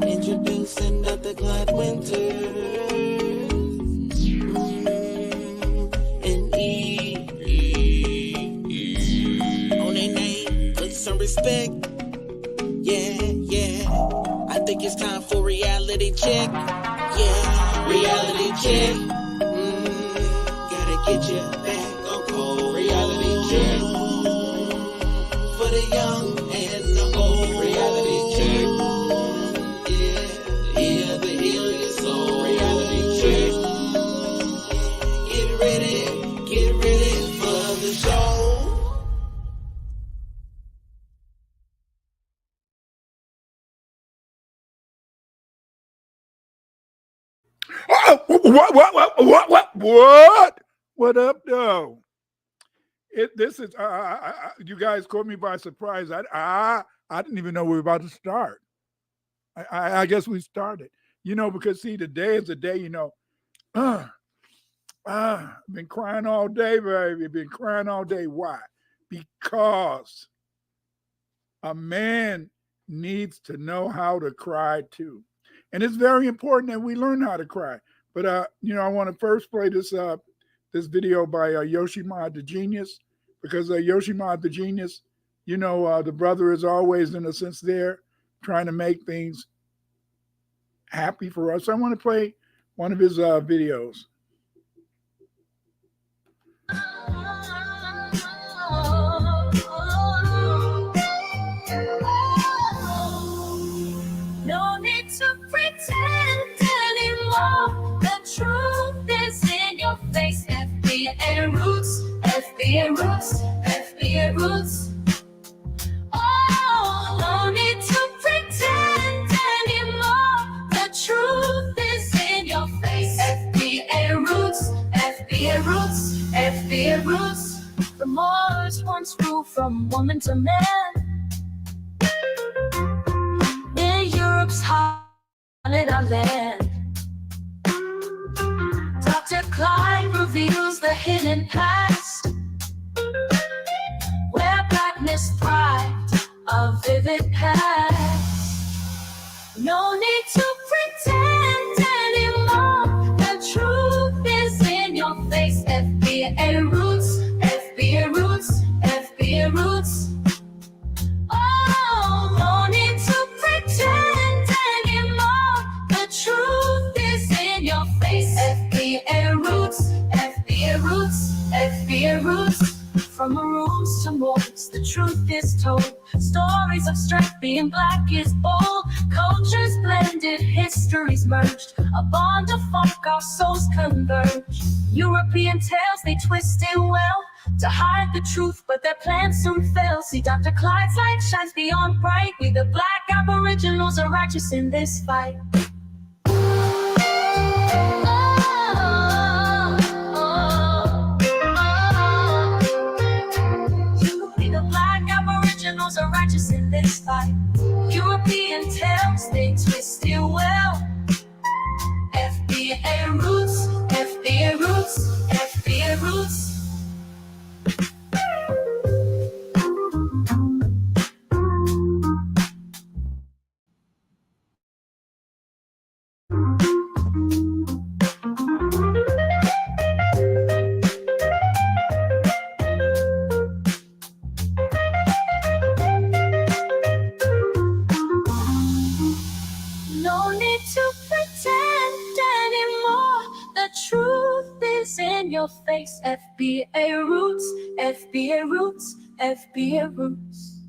Introducing Dr. Clyde Winter and on their name, put some respect. Yeah. I think it's time for reality check. Yeah, reality check. Gotta get you back on cold. Reality check. For the young and the old. Reality check. Yeah, the heal your soul. Reality check. Get ready for the show. What up, though? This is you guys caught me by surprise. I didn't even know we were about to start. I guess we started. Because see, today is the day. I've been crying all day, baby. Been crying all day. Why? Because a man needs to know how to cry too, and it's very important that we learn how to cry. But I want to first play this video by Yoshimod the Genius, because Yoshimod the Genius, the brother is always, in a sense, there trying to make things happy for us. I want to play one of his videos. No need to pretend anymore. The truth is in your face. FBA roots, FBA roots, FBA roots. Oh, no need to pretend anymore. The truth is in your face. FBA roots, FBA roots, FBA roots. Remorse once grew from woman to man. In Europe's haunted our land. Dr. Clyde reveals the hidden past, where blackness thrived, a vivid past. No need to pretend anymore. The truth is in your face. FBA roots, FBA roots, FBA roots. Oh, no need to pretend anymore. The truth is in your face. FBA roots, FBA roots, FBA roots. From rooms to moors, the truth is told. Stories of strength, being black is bold. Cultures blended, histories merged. A bond of funk, our souls converge. European tales, they twisted well to hide the truth, but their plans soon fail. See, Dr. Clyde's light shines beyond bright. We the black aboriginals are righteous in this fight. Are righteous in this fight. European tales, they twist it well. FBA roots, FBA roots, FBA roots. Face FBA roots, FBA roots, FBA roots.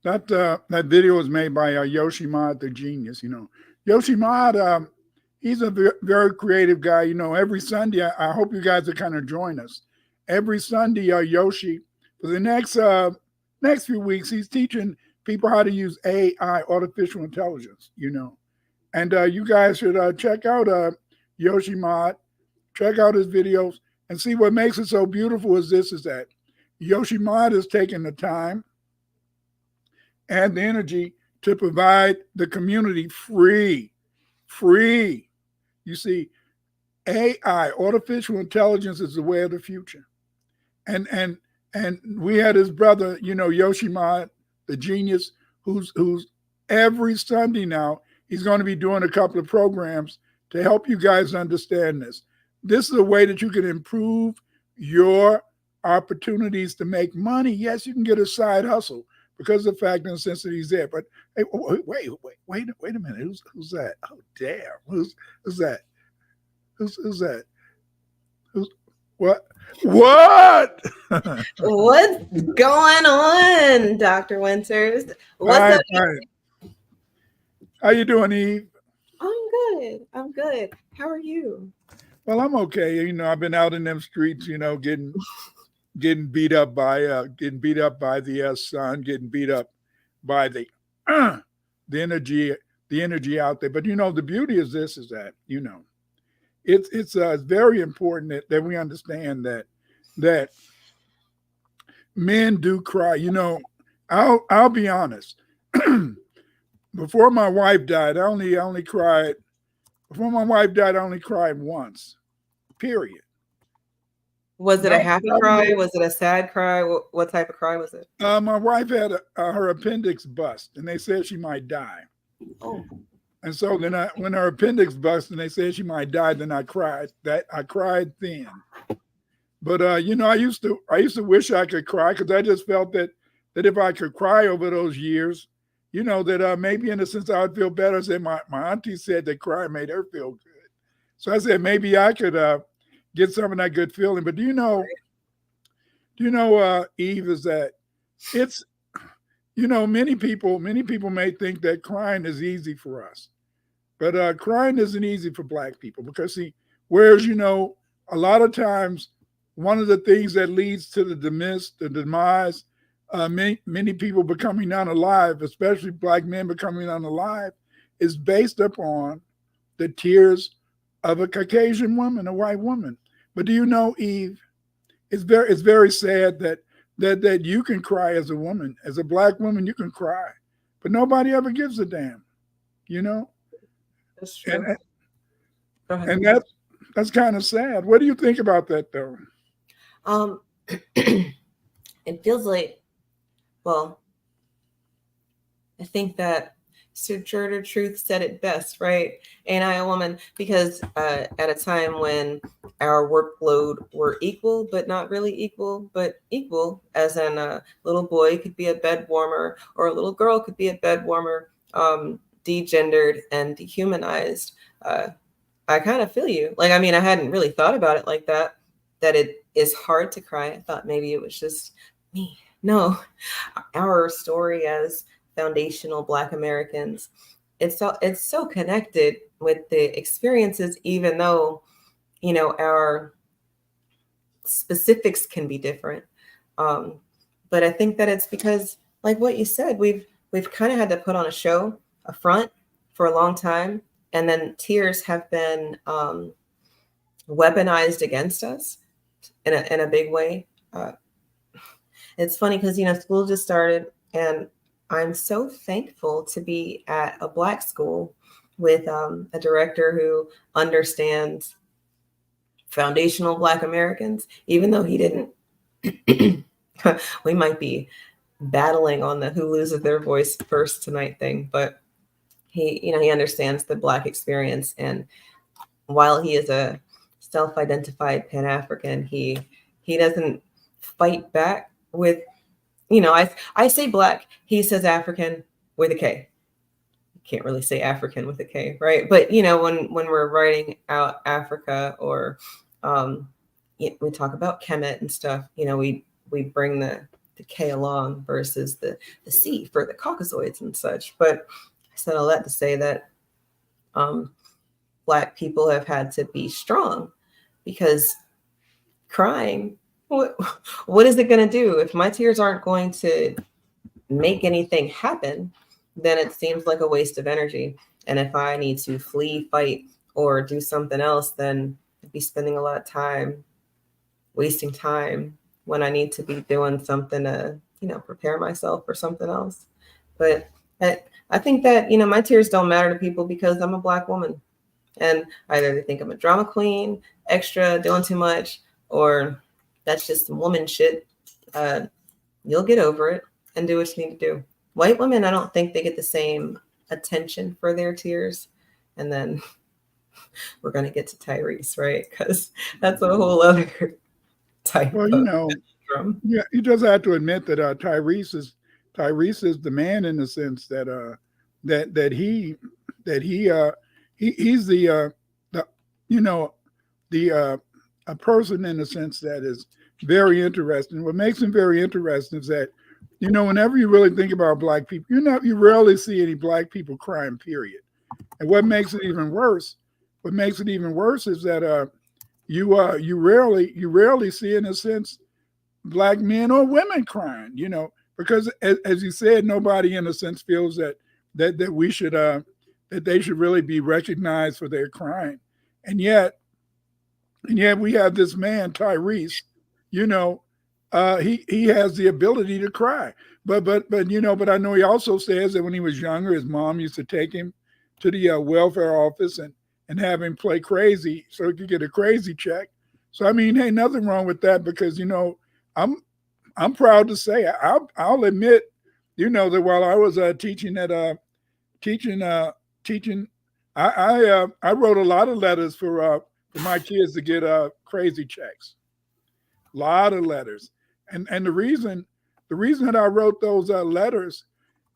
That video was made by Yoshimod the Genius. Yoshimod, he's a very creative guy. Every Sunday, I hope you guys will kind of join us. Every Sunday, Yoshi, for the next few weeks, he's teaching people how to use AI, artificial intelligence, And you guys should check out Yoshimod, check out his videos, and see what makes it so beautiful is that Yoshimod has taken the time and the energy to provide the community free. You see, AI, artificial intelligence, is the way of the future. And we had his brother, Yoshima, the genius, who's every Sunday now, he's going to be doing a couple of programs to help you guys understand this. This is a way that you can improve your opportunities to make money. Yes, you can get a side hustle because of the fact and sense that he's there. But hey, wait a minute. Who's that? Oh, damn. Who's that? Who's that? Who's what? What? What's going on, Dr. Winters? What's up? Right. How you doing, Eve? I'm good. How are you? Well, I'm okay. I've been out in them streets, getting beat up by the sun, getting beat up by the energy out there. But the beauty is this: is that it's very important that we understand that men do cry. I'll be honest. Before my wife died, I only cried. Before my wife died, I only cried once. Period. Was it a happy cry? Was it a sad cry? What type of cry was it? My wife had her appendix bust, and they said she might die. Oh. And so then, when her appendix bust, and they said she might die, then I cried. I cried then. But I used to wish I could cry because I just felt that if I could cry over those years, that maybe in a sense I would feel better. I said my auntie said that crying made her feel good. So I said maybe I could get some of that good feeling. But do you know, Eve, is that it's, many people may think that crying is easy for us. But crying isn't easy for Black people because, see, whereas, a lot of times one of the things that leads to the demise, many people becoming unalive, especially Black men becoming unalive, is based upon the tears of a Caucasian woman, a white woman. But do you know, Eve, it's very sad that you can cry as a woman. As a Black woman, you can cry, but nobody ever gives a damn, That's true. And that's kind of sad. What do you think about that, though? It feels like, well, I think that Sir Gerda Truth said it best, right? Ain't I a woman? Because at a time when our workload were equal, but not really equal, but equal, as in a little boy could be a bed warmer or a little girl could be a bed warmer, degendered and dehumanized. I kind of feel you. I hadn't really thought about it like that it is hard to cry. I thought maybe it was just me. No, our story as foundational Black Americans, it's so connected with the experiences, even though, our specifics can be different. But I think that it's because, like what you said, we've kind of had to put on a show, a front for a long time. And then tears have been weaponized against us in a big way. It's funny because, school just started, and I'm so thankful to be at a Black school with a director who understands foundational Black Americans, even though he didn't. We might be battling on the who loses their voice first tonight thing, but he understands the Black experience. And while he is a self-identified Pan-African, he doesn't fight back with, I say Black, he says African with a K. You can't really say African with a K, right? But when we're writing out Africa, or we talk about Kemet and stuff, we bring the K along versus the C for the Caucasoids and such. But I said all that to say that Black people have had to be strong, because crying, what is it going to do? If my tears aren't going to make anything happen, then it seems like a waste of energy. And if I need to flee, fight, or do something else, then I'd be spending a lot of time, wasting time, when I need to be doing something to, prepare myself for something else. But I think that, you know, my tears don't matter to people because I'm a Black woman. And either they think I'm a drama queen, extra, doing too much, or that's just some woman shit. You'll get over it and do what you need to do. White women, I don't think they get the same attention for their tears. And then we're going to get to Tyrese, right? Because that's a whole other type Well, of drum. yeah, you just have to admit that Tyrese is the man in the sense that that he's the you know the a person in the sense that is very interesting. What makes him very interesting is that whenever you really think about Black people, you rarely see any Black people crying. Period. And what makes it even worse is that you rarely see, in a sense, Black men or women crying. Because as you said, nobody in a sense feels that we should that they should really be recognized for their crying. And yet we have this man Tyrese. He has the ability to cry. But I know he also says that when he was younger, his mom used to take him to the welfare office and have him play crazy so he could get a crazy check. So I mean, hey, nothing wrong with that, because I'm proud to say I'll admit, that while I was teaching, I wrote a lot of letters for my kids to get crazy checks. A lot of letters, and the reason that I wrote those letters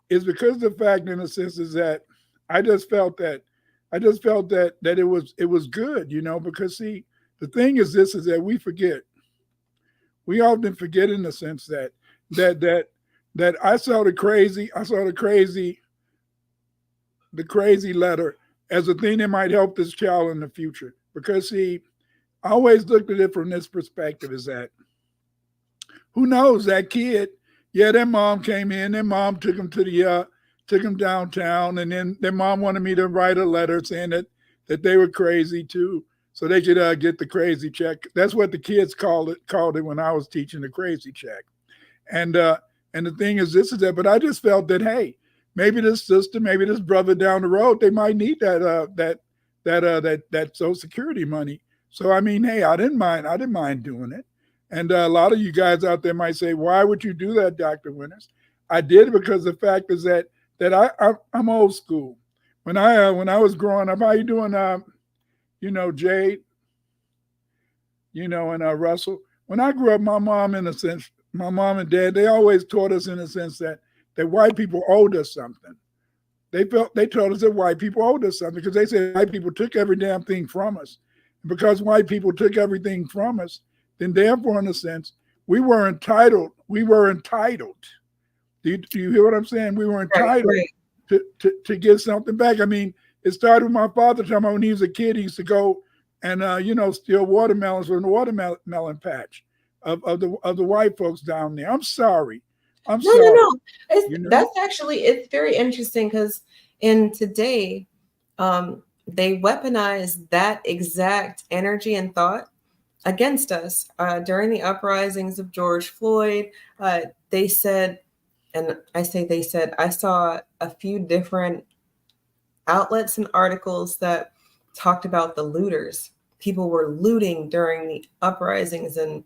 is because the fact, in a sense, is that I just felt that it was good, because see, the thing is this, is that we often forget, in the sense that I saw the crazy letter as a thing that might help this child in the future. Because see, I always looked at it from this perspective, is that who knows, that kid, yeah, their mom came in, their mom took him took him downtown, and then their mom wanted me to write a letter saying that they were crazy too, so they could get the crazy check. That's what the kids called it when I was teaching, the crazy check. And the thing is this, is that, but I just felt that, hey, maybe this sister, maybe this brother down the road, they might need that Social Security money. So I mean, hey, I didn't mind doing it. And a lot of you guys out there might say, why would you do that, Dr. Winters? I did it because the fact is that I'm old school. When I was growing up, how you doing, Jade, and Russell? When I grew up, my mom and dad, they always taught us, in a sense, that white people owed us something. They told us that white people owed us something, because they said white people took every damn thing from us. And because white people took everything from us, then therefore, in a sense, we were entitled. Do you hear what I'm saying? We were entitled to get something back. I mean, it started with my father talking about when he was a kid, he used to go and steal watermelons from the watermelon patch of the white folks down there. I'm sorry. No. That's actually, it's very interesting, because in today, they weaponize that exact energy and thought against us. During the uprisings of George Floyd, they said, and I say they said, I saw a few different outlets and articles that talked about the looters. People were looting during the uprisings and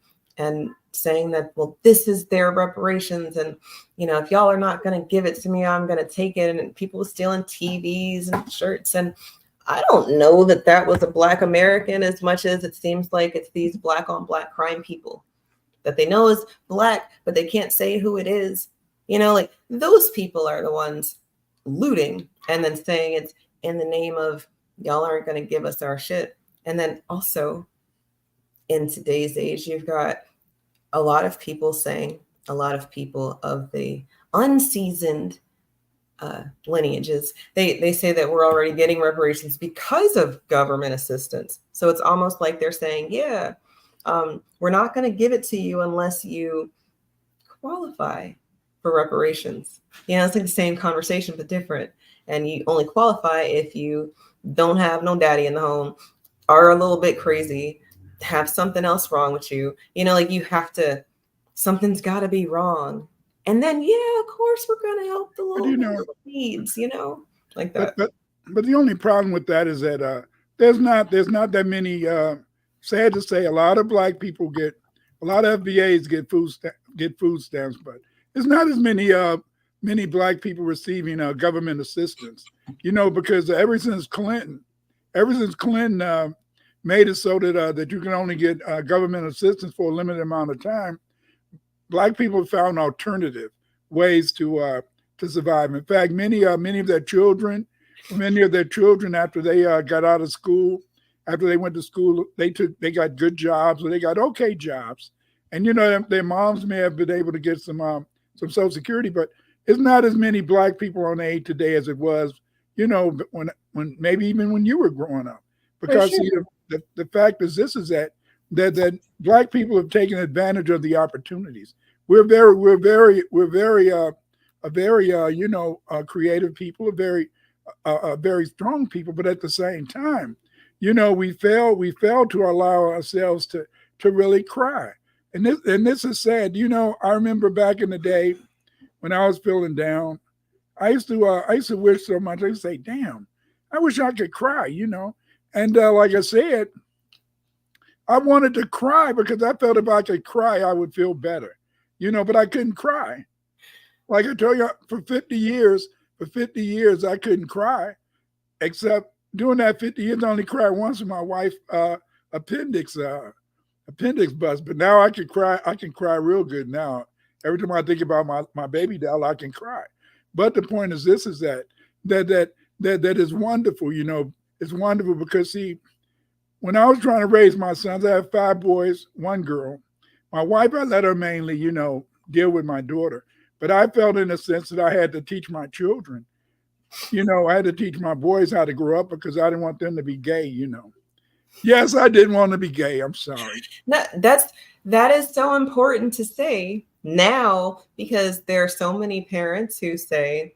saying that, well, this is their reparations. And, if y'all are not going to give it to me, I'm going to take it. And people were stealing TVs and shirts. And I don't know that was a Black American, as much as it seems like it's these Black on Black crime people that they know is Black, but they can't say who it is. Like those people are the ones looting and then saying it's in the name of, y'all aren't going to give us our shit. And then also in today's age, you've got a lot of people of the unseasoned lineages, they say that we're already getting reparations because of government assistance. So it's almost like they're saying, yeah, we're not going to give it to you unless you qualify for reparations. It's like the same conversation, but different. And you only qualify if you don't have no daddy in the home, are a little bit crazy, have something else wrong with you. Like you have to, something's got to be wrong And then, yeah, of course, we're going to help the But little needs, like but that. but the only problem with that is that there's not that many. Sad to say, a lot of black people a lot of FBAs get food stamps, but there's not as many black people receiving government assistance. Because ever since Clinton made it so that you can only get government assistance for a limited amount of time, black people have found alternative ways to survive. In fact, many of their children, after they got out of school, after they went to school, they got good jobs or they got okay jobs, and their moms may have been able to get some Social Security, but it's not as many black people on aid today as it was, when maybe even when you were growing up, because sure. see, the fact is this is that black people have taken advantage of the opportunities. We're very a very creative people, a very strong people, but at the same time, we fail to allow ourselves to really cry. And this is sad. I remember back in the day when I was feeling down, I used to wish so much. I used to say, "Damn, I wish I could cry," And like I said, I wanted to cry because I felt if I could cry, I would feel better, but I couldn't cry. Like I told you, for 50 years, I couldn't cry, except during that 50 years, I only cried once when my wife appendix bust. But now I can cry real good now. Every time I think about my baby doll, I can cry. But the point is this: is that is wonderful. It's wonderful because see, when I was trying to raise my sons, I have 5 boys, 1 girl. My wife, I let her mainly, deal with my daughter. But I felt in a sense that I had to teach my children. I had to teach my boys how to grow up because I didn't want them to be gay. Yes, I didn't want to be gay. I'm sorry. No, that is so important to say now, because there are so many parents who say,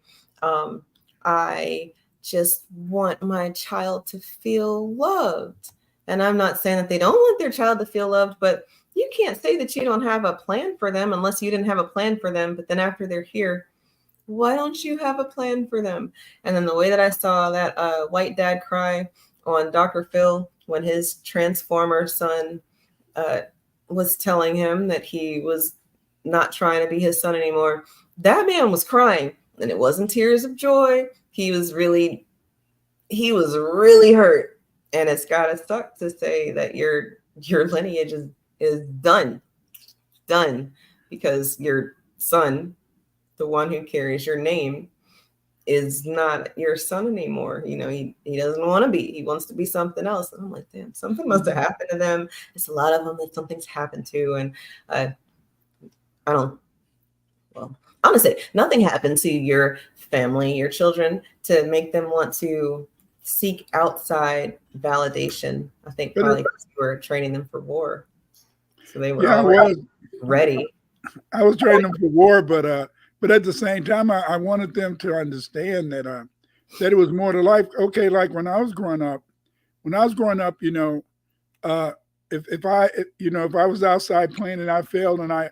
I just want my child to feel loved. And I'm not saying that they don't want their child to feel loved, but you can't say that you don't have a plan for them unless you didn't have a plan for them. But then after they're here, why don't you have a plan for them? And then the way that I saw that white dad cry on Dr. Phil when his transformer son was telling him that he was not trying to be his son anymore, that man was crying, and it wasn't tears of joy. He was really hurt. And it's gotta suck to say that your lineage is done, because your son, the one who carries your name, is not your son anymore. He doesn't want to be. He wants to be something else. And I'm like, damn, something must have happened to them. It's a lot of them that something's happened to. And I don't, well, honestly, nothing happened to your family, your children, to make them want to seek outside validation. I think probably because you were training them for war. So they were ready. I was training them for war, but at the same time, I wanted them to understand that it was more to life. Okay, like when I was growing up, if I was outside playing and I failed and I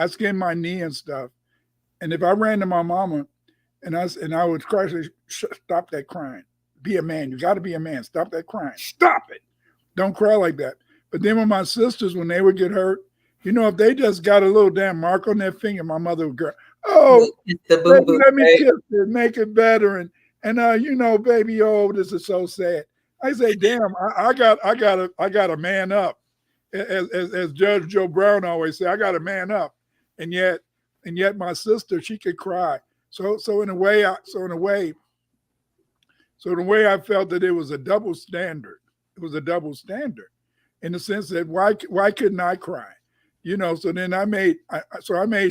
skinned my knee and stuff, and if I ran to my mama and I would cry, say, "Stop that crying. Be a man. You got to be a man. Stop that crying. Stop it. Don't cry like that." But then when my sisters, when they would get hurt, if they just got a little damn mark on their finger, my mother would go, "Oh, let me kiss it, make it better." And baby, this is so sad. I say, "Damn, I got a man up." As Judge Joe Brown always say, I got a man up. And yet my sister, she could cry. So in a way, I felt that it was a double standard. It was a double standard in the sense that why couldn't I cry? So then I made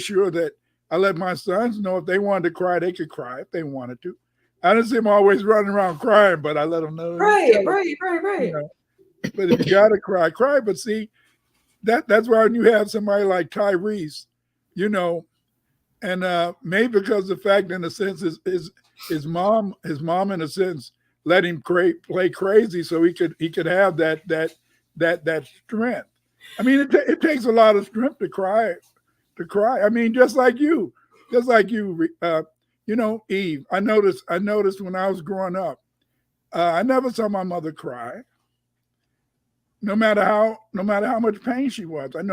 sure that I let my sons know if they wanted to cry, they could cry if they wanted to. I didn't see them always running around crying, but I let them know. Right. But if you gotta cry, cry. But see, that's why when you have somebody like Tyrese, and maybe because the fact, in a sense, is his mom, in a sense, let him play crazy so he could have that strength. I mean, it takes a lot of strength to cry. I mean, just like you, just like you, Eve. I noticed when I was growing up, I never saw my mother cry, no matter how much pain she was. I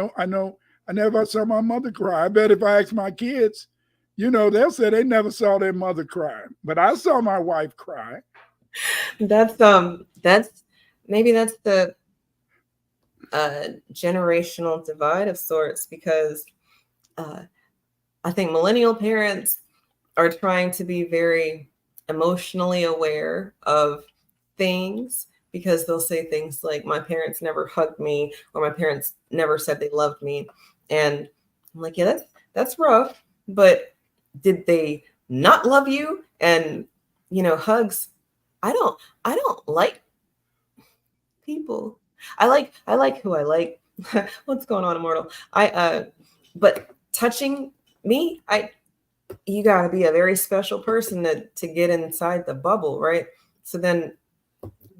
never saw my mother cry. I bet if I ask my kids, they'll say they never saw their mother cry, but I saw my wife cry. That's maybe that's the generational divide of sorts, because I think millennial parents are trying to be very emotionally aware of things, because they'll say things like, my parents never hugged me, or my parents never said they loved me. And I'm like, yeah, that's rough, but did they not love you? And hugs. I don't like people. I like who I like. What's going on, Immortal? But touching me, you got to be a very special person to get inside the bubble, right? So then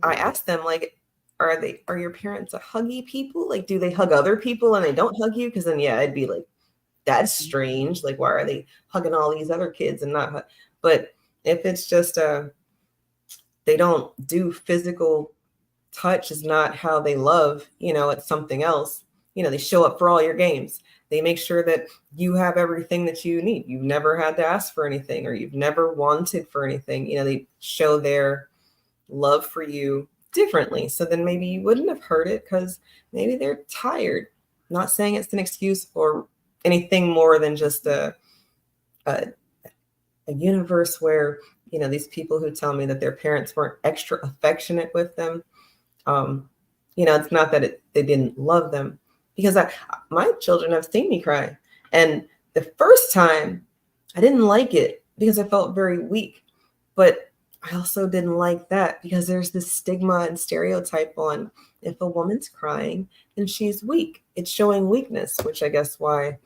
I asked them, like, are your parents a huggy people? Like, do they hug other people and they don't hug you? Because then, yeah, I'd be like, that's strange. Like, why are they hugging all these other kids and not hug? But if it's just they don't do physical touch, is not how they love, it's something else. They show up for all your games. They make sure that you have everything that you need. You've never had to ask for anything, or you've never wanted for anything. They show their love for you differently. So then maybe you wouldn't have heard it, because maybe they're tired. Not saying it's an excuse or anything more than just a universe where, these people who tell me that their parents weren't extra affectionate with them. It's not that they didn't love them, because my children have seen me cry. And the first time I didn't like it because I felt very weak, but I also didn't like that because there's this stigma and stereotype on, if a woman's crying, then she's weak. It's showing weakness, which I guess why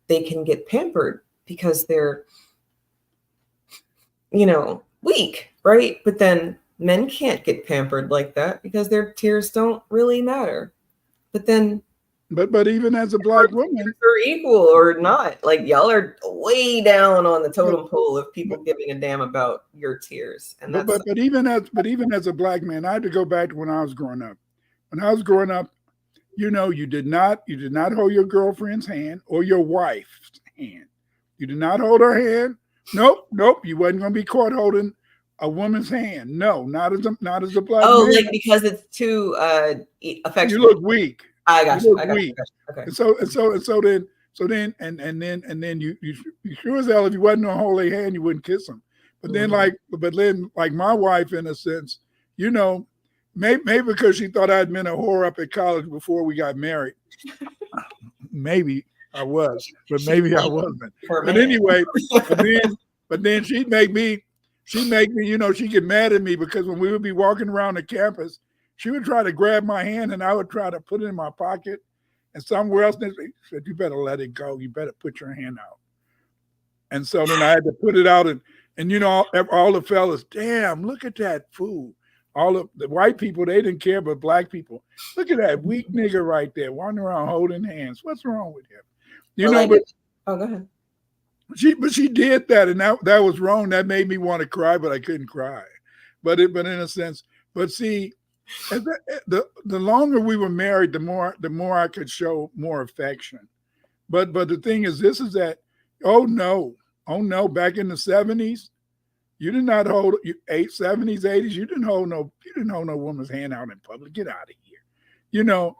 they can get pampered, because they're, weak, right? But then men can't get pampered like that because their tears don't really matter. But then, but even as a Black woman, are equal or not. Like, y'all are way down on the totem pole of people giving a damn about your tears. And but even as a Black man, I had to go back to when I was growing up. When I was growing up, you did not hold your girlfriend's hand or your wife's hand. You did not hold her hand. Nope. You wasn't going to be caught holding a woman's hand. No, not as a Black man. Like, because it's too affectionate. You look weak. I got you. Okay. And then you sure as hell, if you wasn't on hold their hand, you wouldn't kiss them. But then like my wife, in a sense, maybe because she thought I'd been a whore up at college before we got married. Maybe I was, but maybe I wasn't. But anyway, but then she'd make me, she'd get mad at me because when we would be walking around the campus, she would try to grab my hand and I would try to put it in my pocket, and somewhere else she said, you better let it go. You better put your hand out. And so then I had to put it out, and all the fellas, damn, look at that fool. All of the white people, they didn't care, but Black people, look at that weak nigga right there wandering around holding hands. What's wrong with him? Go ahead. She did that, and that was wrong. That made me want to cry, but I couldn't cry. But in a sense, but see, the longer we were married, the more I could show more affection. But the thing is, this is that, oh no, back in the 70s, you did not hold 70s, 80s. You didn't hold no woman's hand out in public. Get out of here.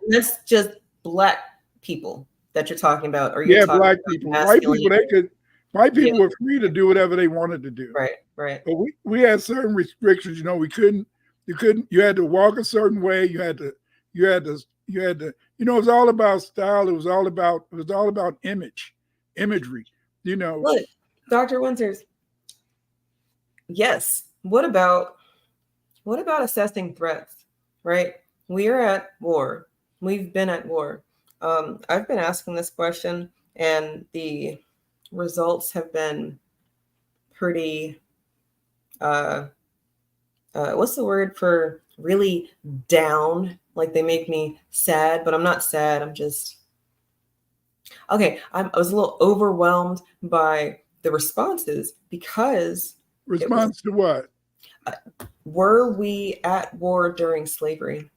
That's just Black people that you're talking about, or Black people. White people were free to do whatever they wanted to do. Right. But we had certain restrictions. You had to walk a certain way. You had to. It was all about style. It was all about imagery. Look, Dr. Winters. Yes. What about assessing threats? Right. We are at war. We've been at war. I've been asking this question, and the results have been pretty, what's the word for really down? Like, they make me sad, but I'm not sad. I'm just, okay. I was a little overwhelmed by the responses because Response to what? were we at war during slavery?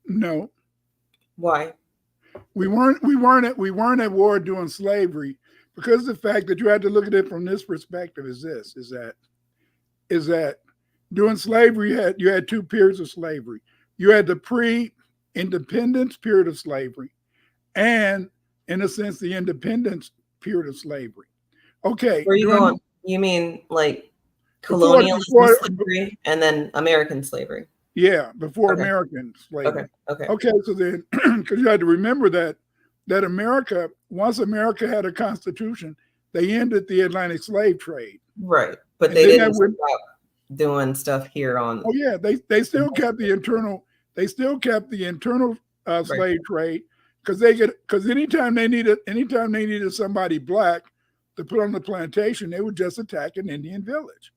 No, Why? we weren't at war during slavery, because the fact that you had to look at it from this perspective is that during slavery you had two periods of slavery. You had the pre-independence period of slavery, and in a sense the independence period of slavery. Okay. Where you going? You mean like colonialism slavery and then American slavery? Yeah, before American slavery. Okay. So then, because you had to remember that America, once America had a constitution, they ended the Atlantic slave trade. Right, but they didn't stop doing stuff here on. Oh yeah, they still kept the internal. They still kept the internal slave trade, because anytime they needed somebody black to put on the plantation, they would just attack an Indian village,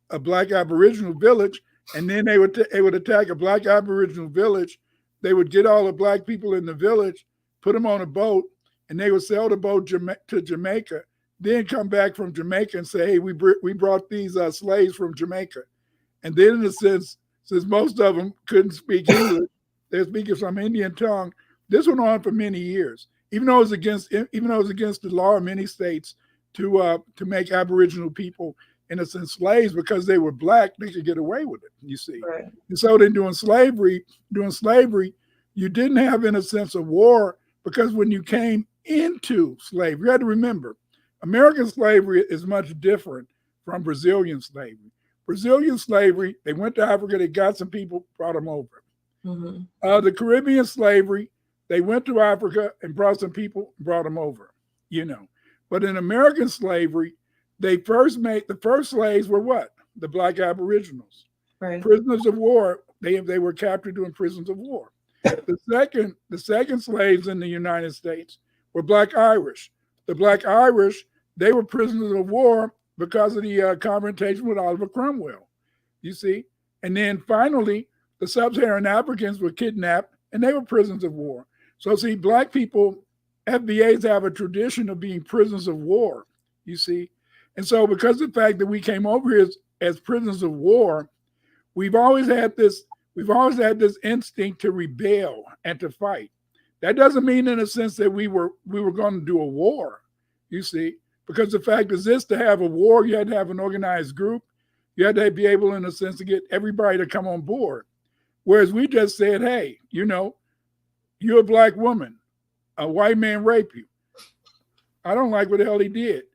a black Aboriginal village, and then they would attack a black Aboriginal village. They would get all the black people in the village, put them on a boat, and they would sail the boat to Jamaica. Then come back from Jamaica and say, "Hey, we brought these slaves from Jamaica," and then in a sense, since most of them couldn't speak English, they're speaking some Indian tongue. This went on for many years, even though it was against the law of many states to make Aboriginal people, in a sense, slaves, because they were black. They could get away with it. You see, right. And so then during slavery, you didn't have, in a sense, a war, because when you came into slavery, you had to remember, American slavery is much different from Brazilian slavery. Brazilian slavery, they went to Africa, they got some people, brought them over. Mm-hmm. The Caribbean slavery, they went to Africa and brought some people, brought them over, But in American slavery, the first slaves were what? The black Aboriginals. Right. Prisoners of war, they were captured doing prisons of war. The second slaves in the United States were black Irish. The black Irish, they were prisoners of war because of the confrontation with Oliver Cromwell, you see. And then finally, the sub-Saharan Africans were kidnapped, and they were prisoners of war. So see, black people, FBAs have a tradition of being prisoners of war, you see. And so because of the fact that we came over here as prisoners of war, we've always had this instinct to rebel and to fight. That doesn't mean, in a sense, that we were going to do a war, you see, because the fact is this: to have a war, you had to have an organized group. You had to be able, in a sense, to get everybody to come on board. Whereas we just said, hey, you're a black woman, a white man raped you. I don't like what the hell he did.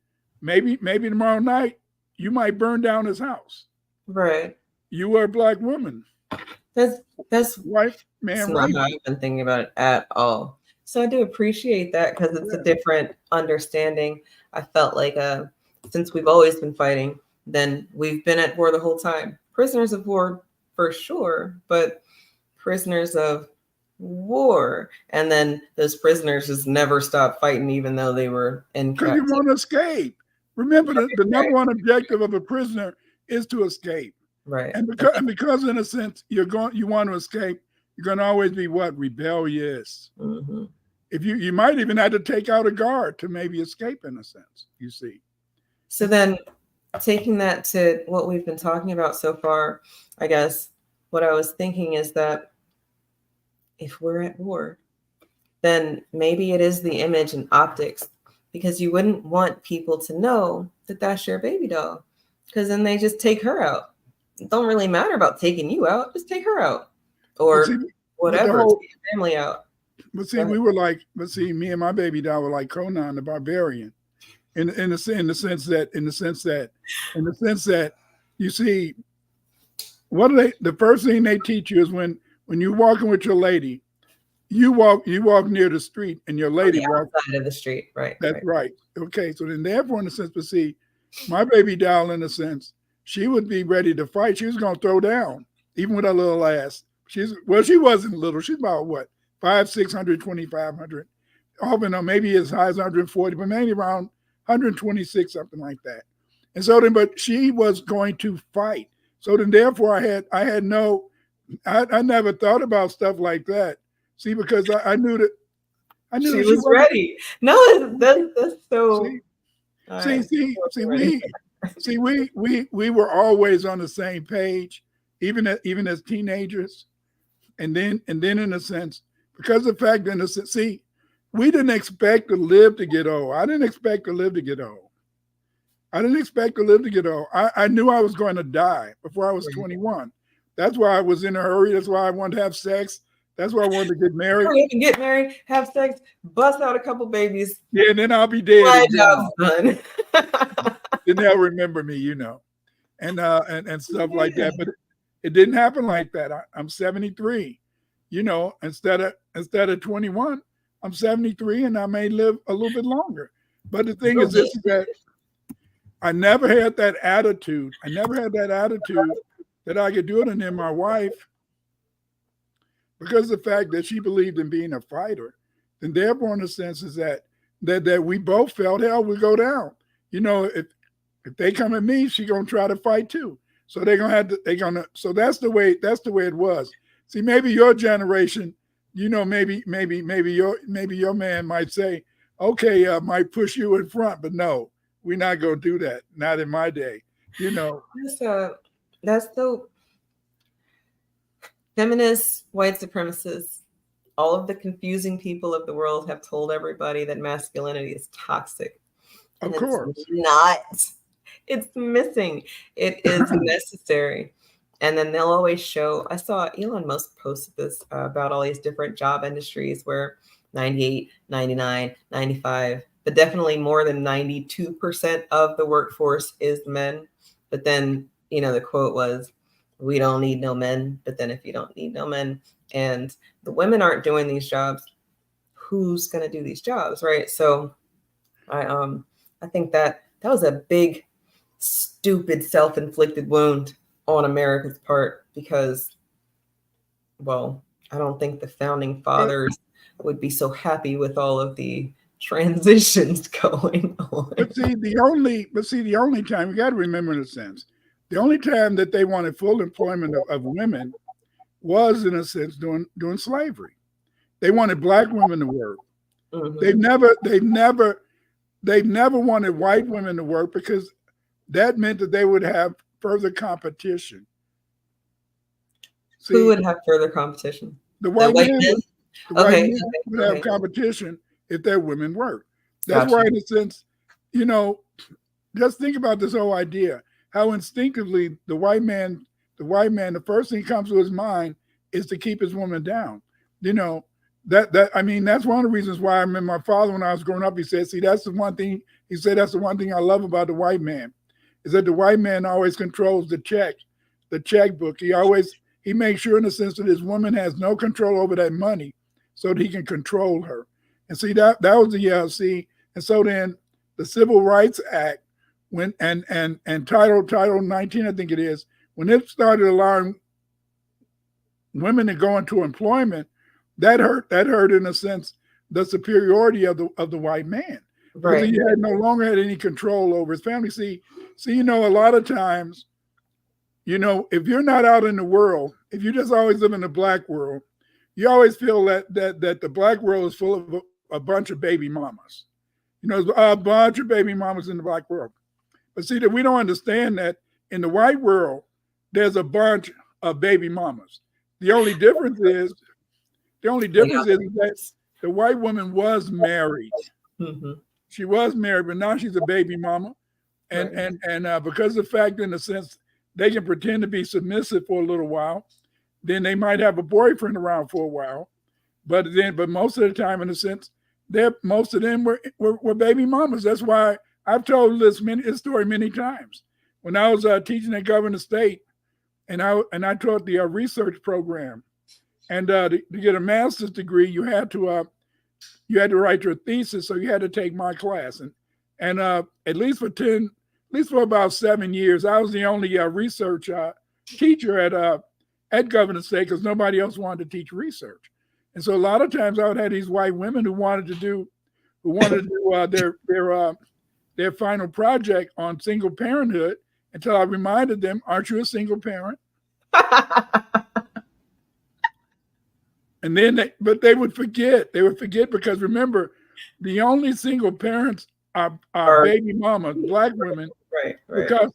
Maybe tomorrow night you might burn down his house. Right. You were a black woman. That's white man. That's not how I've been thinking about it at all. So I do appreciate that, because it's a different understanding. I felt like since we've always been fighting, then we've been at war the whole time. Prisoners of war for sure, but prisoners of war, and then those prisoners just never stopped fighting, even though they were in captivity. Because you want to escape. Remember, the number one objective of a prisoner is to escape. Right. And because in a sense you want to escape, you're going to always be what? Rebellious. Mm-hmm. If you might even have to take out a guard to maybe escape, in a sense, you see. So then, taking that to what we've been talking about so far, I guess what I was thinking is that if we're at war, then maybe it is the image and optics, because you wouldn't want people to know that that's your baby doll, because then they just take her out. It don't really matter about taking you out, just take her out, or whatever, take your family out. But see, me and my baby doll were like Conan the Barbarian, in the sense that you see, the first thing they teach you is when you're walking with your lady, you walk near the street, and your lady walks outside of the street, right? That's right. Okay, so then therefore, in a sense, but see, my baby doll, in a sense, she would be ready to fight. She was going to throw down, even with her little ass. She wasn't little. She's about what, 500, 600, 2,500, often maybe as high as 140, but mainly around 126, something like that. And so then, but she was going to fight. So then, therefore, I never thought about stuff like that. See, because I knew that she was ready. No, that's so. See, we were always on the same page, even as teenagers, and then in a sense, because the fact in a sense, see, we didn't expect to live to get old. I didn't expect to live to get old. I didn't expect to live to get old. I knew I was going to die before I was 21. That's why I was in a hurry. That's why I wanted to have sex. That's why I wanted to get married. You can get married, have sex, bust out a couple babies. Yeah, and then I'll be dead. My job's done. Then they'll remember me, and stuff like that. But it didn't happen like that. I'm 73. Instead of 21, I'm 73, and I may live a little bit longer. But the thing is this, is that I never had that attitude. I never had that attitude that I could do it. And then my wife, because of the fact that she believed in being a fighter, then therefore, in a sense, is that we both felt hell would go down. If they come at me, she gonna try to fight too. So so that's the way it was. See, maybe your generation, maybe your man might say, okay, might push you in front, but no, we're not gonna do that. Not in my day, That's the feminists, white supremacists, all of the confusing people of the world have told everybody that masculinity is toxic. Of course. It's not. It's missing. It is necessary. And then they'll always show, I saw Elon Musk posted this about all these different job industries where 98, 99, 95, but definitely more than 92% of the workforce is men. But then, the quote was, we don't need no men. But then if you don't need no men and the women aren't doing these jobs, who's going to do these jobs, right? So I think that was a big, stupid, self-inflicted wound on America's part because, well, I don't think the founding fathers would be so happy with all of the transitions going on. But see, the only time, you got to remember in a sense, the only time that they wanted full employment of women was, in a sense, during slavery. They wanted black women to work. Mm-hmm. They've never wanted white women to work because that meant that they would have further competition. See, who would have further competition? The white men. The white men would have competition if their women worked. That's why, in a sense, just think about this whole idea. How instinctively the white man, the first thing that comes to his mind is to keep his woman down. That's one of the reasons why I remember my father, when I was growing up, he said, that's the one thing I love about the white man, is that the white man always controls the checkbook. He makes sure, in a sense, that his woman has no control over that money so that he can control her. And see, that was and so then the Civil Rights Act, when and Title 19, I think it is, when it started allowing women to go into employment, that hurt in a sense the superiority of the white man. Right. Because he no longer had any control over his family. See, a lot of times, if you're not out in the world, if you just always live in the black world, you always feel that the black world is full of a bunch of baby mamas. There's a bunch of baby mamas in the black world. But see, that we don't understand that in the white world, there's a bunch of baby mamas. The only difference is that the white woman was married. Mm-hmm. She was married, but now she's a baby mama. And because of the fact, in a sense, they can pretend to be submissive for a little while, then they might have a boyfriend around for a while. But most of the time, in a sense, most of them were baby mamas. That's why I've told this story many times. When I was teaching at Governor State, and I taught the research program, and to get a master's degree, you had to write your thesis, so you had to take my class, and at least for about 7 years, I was the only research teacher at Governor State because nobody else wanted to teach research, and so a lot of times I would have these white women who wanted to do their final project on single parenthood until I reminded them, "Aren't you a single parent?" And then, but they would forget. They would forget because remember, the only single parents our baby mamas, black women, Right. because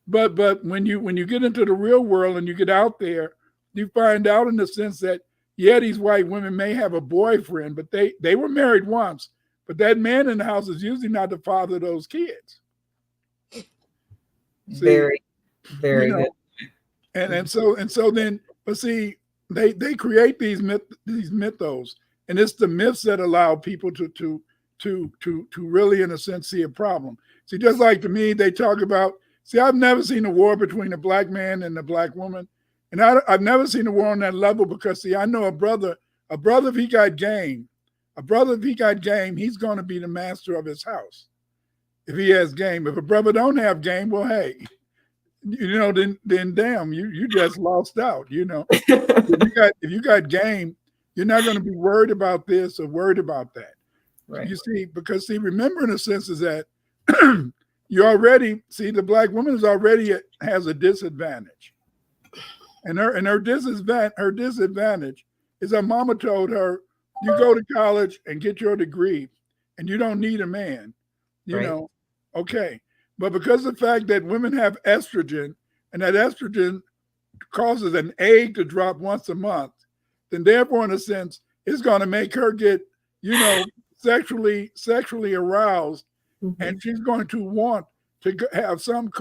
but when you get into the real world and you get out there, you find out in the sense that yeah, these white women may have a boyfriend, but they were married once, but that man in the house is usually not the father of those kids. See, Very, very good. And so then, but see, they create these mythos, and it's the myths that allow people to really, in a sense, see a problem. See, just like to me, they talk about. See, I've never seen a war between a black man and a black woman, and I've never seen a war on that level because see, I know a brother if he got game, he's going to be the master of his house if he has game. If a brother don't have game, well, hey. Then damn, you just lost out. If you got game, you're not going to be worried about this or worried about that. Right. You see, because remember in a sense is that the black woman has a disadvantage, and her disadvantage is her mama told her, you go to college and get your degree, and you don't need a man. Okay. But because of the fact that women have estrogen, and that estrogen causes an egg to drop once a month, then therefore, in a sense, it's going to make her get, sexually aroused, and she's going to want to have some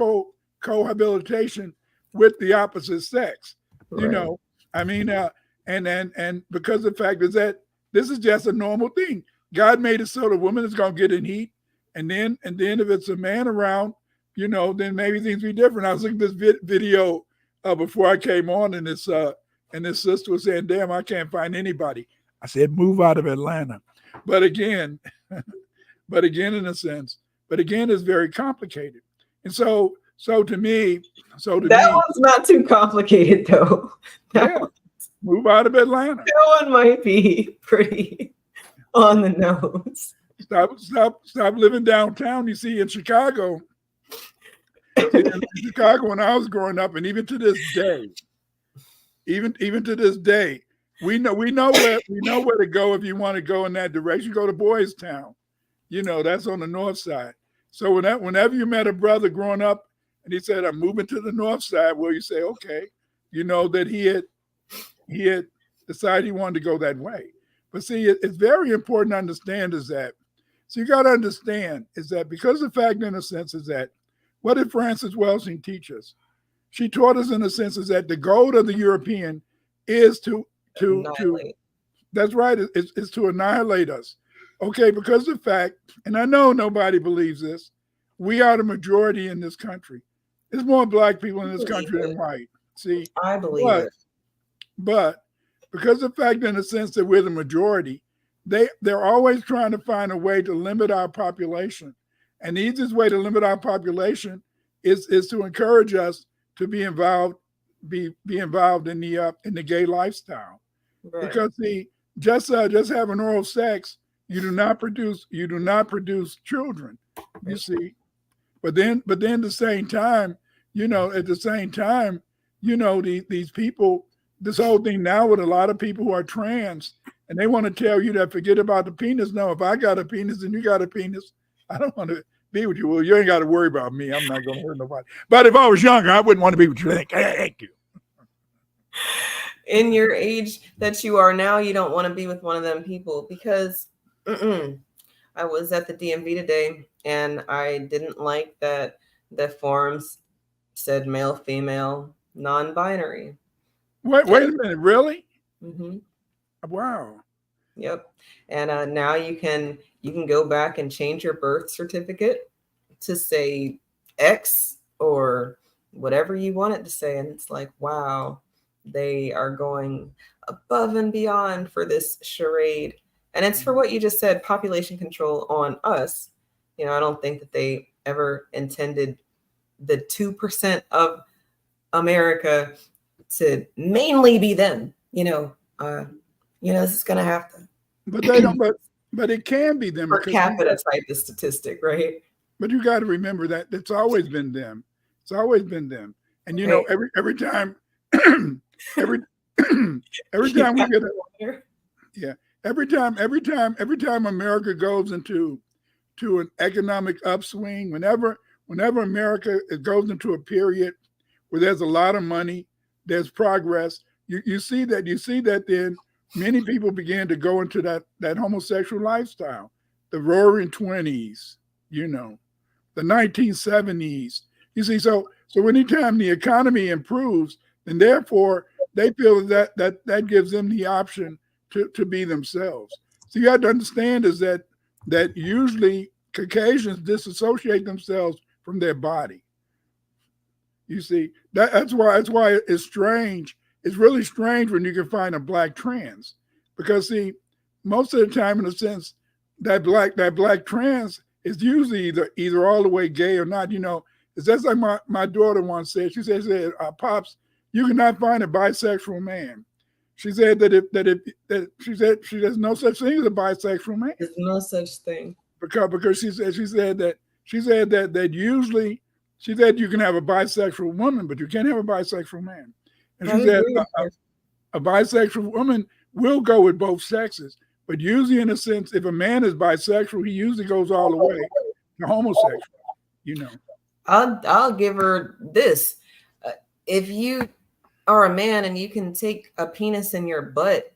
cohabitation with the opposite sex. Right. And because the fact is that this is just a normal thing. God made it so the woman is going to get in heat. And then if it's a man around, then maybe things be different. I was looking at this video before I came on, and this sister was saying, "Damn, I can't find anybody." I said, "Move out of Atlanta." But again, in a sense, it's very complicated. And so to me, that one's not too complicated though. Move out of Atlanta. That one might be pretty on the nose. Stop living downtown. You see, in Chicago, when I was growing up, and even to this day, we know where to go if you want to go in that direction. Go to Boys Town, that's on the north side. So whenever you met a brother growing up, and he said, "I'm moving to the north side," well, you say, okay, that he had decided he wanted to go that way. But see, it's very important to understand is that. So you got to understand is that because the fact, in a sense, is that what did Frances Welsing teach us? She taught us, in a sense, is that the goal of the European is to that's right, is to annihilate us. Okay, because the fact, and I know nobody believes this, we are the majority in this country. There's more black people in this country than white. See, I believe it. But because of the fact, in a sense, that we're the majority, they're always trying to find a way to limit our population. And the easiest way to limit our population is to encourage us to be involved in the gay lifestyle. Right. Because just having oral sex, you do not produce children, you see. But then at the same time, these people, this whole thing now with a lot of people who are trans, and they want to tell you that forget about the penis. No, if I got a penis and you got a penis, I don't want to be with you. Well, you ain't got to worry about me. I'm not going to hurt nobody. But if I was younger, I wouldn't want to be with you. Thank you. In your age that you are now, you don't want to be with one of them people because I was at the DMV today and I didn't like that the forms said male, female, non-binary. Wait a minute, really? Mm-hmm. Wow. Yep. And now you can go back and change your birth certificate to say X or whatever you want it to say. And it's like, wow, they are going above and beyond for this charade. And it's for what you just said, population control on us. I don't think that they ever intended the 2% of America to mainly be them. This is going to have to. But they don't. But it can be them. Per capita type of statistic, right? But you got to remember that it's always been them. It's always been them. And every time, every time we get every time America goes into to an economic upswing, whenever America goes into a period where there's a lot of money, there's progress, you see that then many people began to go into that homosexual lifestyle. The roaring 20s, the 1970s. You see, so anytime the economy improves, then therefore they feel that gives them the option to be themselves. So you have to understand is that usually Caucasians disassociate themselves from their body. You see, that's why it's strange. It's really strange when you can find a black trans, because see, most of the time, in a sense, that black trans is usually either all the way gay or not. It's just like my daughter once said. She said, "Pops, you cannot find a bisexual man." She said that she said there's no such thing as a bisexual man. There's no such thing. Because she said that usually she said you can have a bisexual woman, but you can't have a bisexual man. And she said a bisexual woman will go with both sexes, but usually, in a sense, if a man is bisexual, he usually goes all the way to homosexual. I'll give her this: if you are a man and you can take a penis in your butt,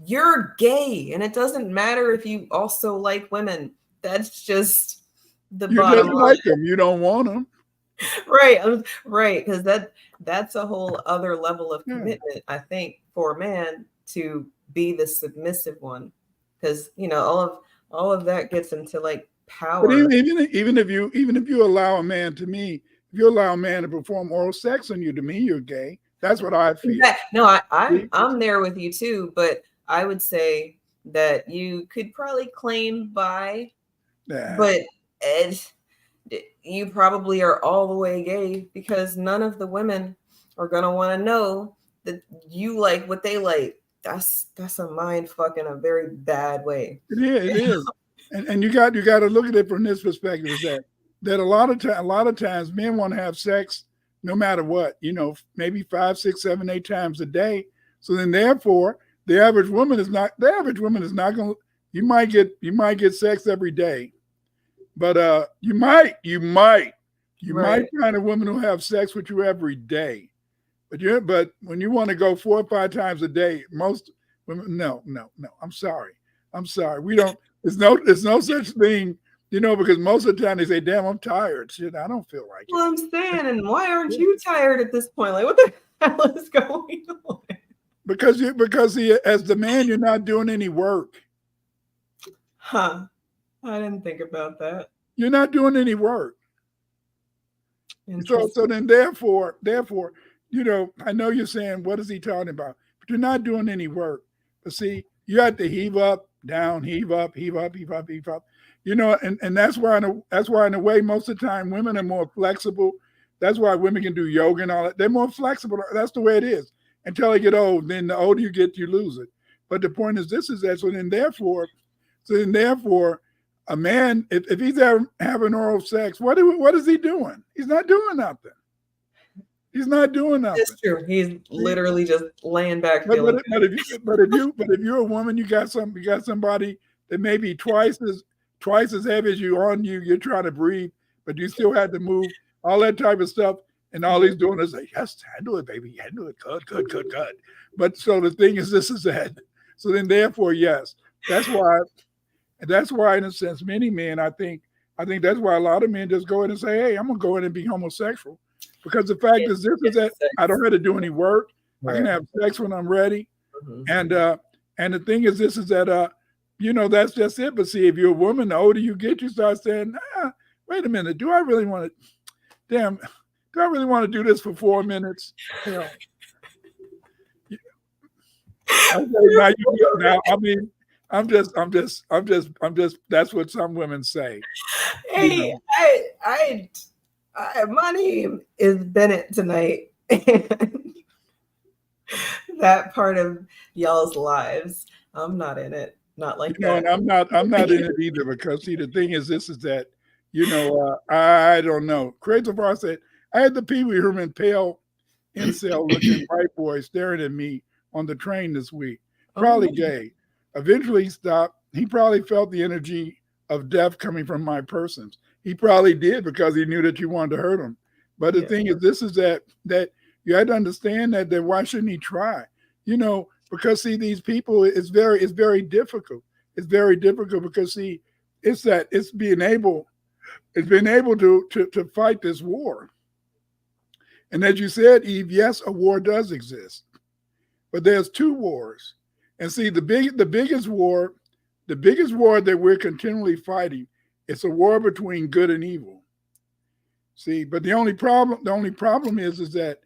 you're gay, and it doesn't matter if you also like women. That's just the bottom line. Like them, you don't want them. Right, because that's a whole other level of commitment, I think, for a man to be the submissive one, because all of that gets into like power. But even if you allow a man to perform oral sex on you, to me you're gay. That's what I feel. No, I'm there with you too, but I would say that you could probably claim bi, but you probably are all the way gay, because none of the women are gonna want to know that you like what they like. That's a mind fuck in a very bad way. It is. And you got to look at it from this perspective, is that a lot of times men want to have sex no matter what, maybe 5, 6, 7, 8 times a day. So then therefore the average woman is not going to, you might get sex every day, but you might find a woman who have sex with you every day. But when you want to go 4 or 5 times a day, most women, no. I'm sorry. We don't. There's no such thing, because most of the time they say, "Damn, I'm tired. Shit, I don't feel like it." Well, I'm saying, and why aren't you tired at this point? Like, what the hell is going on? Because as the man, you're not doing any work. Huh? I didn't think about that. You're not doing any work. So then therefore, I know you're saying, what is he talking about? But you're not doing any work. But see, you have to heave up, down, heave up. And that's why in a way, most of the time women are more flexible. That's why women can do yoga and all that. They're more flexible. That's the way it is. Until they get old, then the older you get, you lose it. But the point is, so then therefore, a man, if he's having oral sex, what is he doing? He's not doing nothing. That's true. He's literally just laying back. But if you're a woman, you got somebody that may be twice as heavy as you on you. You're trying to breathe, but you still have to move. All that type of stuff, and all he's doing is say, "Yes, handle it, baby, handle it, good." But so the thing is, this is that. So then, therefore, yes, that's why, in a sense, many men, I think that's why a lot of men just go in and say, "Hey, I'm gonna go in and be homosexual," because the fact is that I don't have to do any work. Right. I can have sex when I'm ready, and the thing is that that's just it. But see, if you're a woman, the older you get, you start saying, "Wait a minute, do I really want to? Damn, do I really want to do this for 4 minutes?" Now, I mean, I'm just. That's what some women say. Hey, I my name is Bennett tonight, and that part of y'all's lives, I'm not in it. Not like that. And I'm not in it either, because see, the thing is that I don't know. Crazy Far said I had the Pee Wee Herman pale incel looking white boy staring at me on the train this week. Probably gay. Eventually he stopped. He probably felt the energy of death coming from my persons. He probably did because he knew that you wanted to hurt him. But the Yeah. thing is, this is that you had to understand that why shouldn't he try? Because see, these people, it's very difficult. It's very difficult because see, it's being able to fight this war. And as you said, Eve, yes, a war does exist, but there's two wars. And see, the biggest war that we're continually fighting, it's a war between good and evil. See, but the only problem is that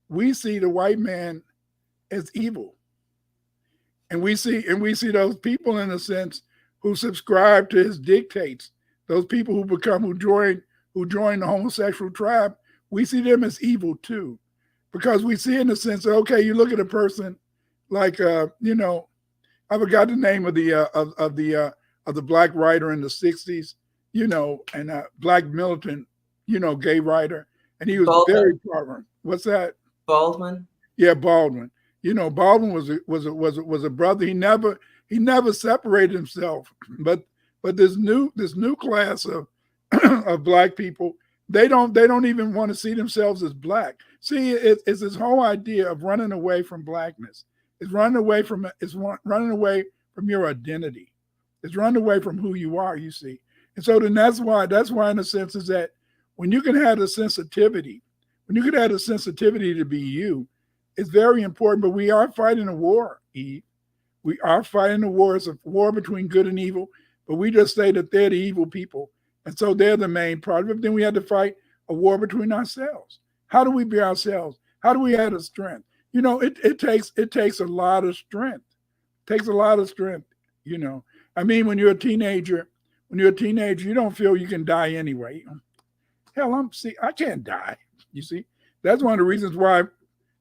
we see the white man as evil. And we see those people, in a sense, who subscribe to his dictates, those people who join the homosexual tribe, we see them as evil too. Because we see, in the sense that, okay, you look at a person like I forgot the name of the black writer in the 60s, and a black militant, gay writer. And he was Baldwin. very prominent. What's that? Baldwin. Yeah, Baldwin. Baldwin was a brother. He never separated himself. But this new class of of black people, they don't even want to see themselves as black. See, it's this whole idea of running away from blackness. It's running away from your identity. It's running away from who you are, you see. And so then that's why in a sense is that when you can have the sensitivity, to be you, it's very important. But we are fighting a war, Eve. We are fighting a war. It's a war between good and evil, but we just say that they're the evil people. And so they're the main part of it. Then we had to fight a war between ourselves. How do we be ourselves? How do we have the strength? It takes a lot of strength. It takes a lot of strength, I mean, when you're a teenager, you don't feel you can die anyway. Hell, I can't die. You see, that's one of the reasons why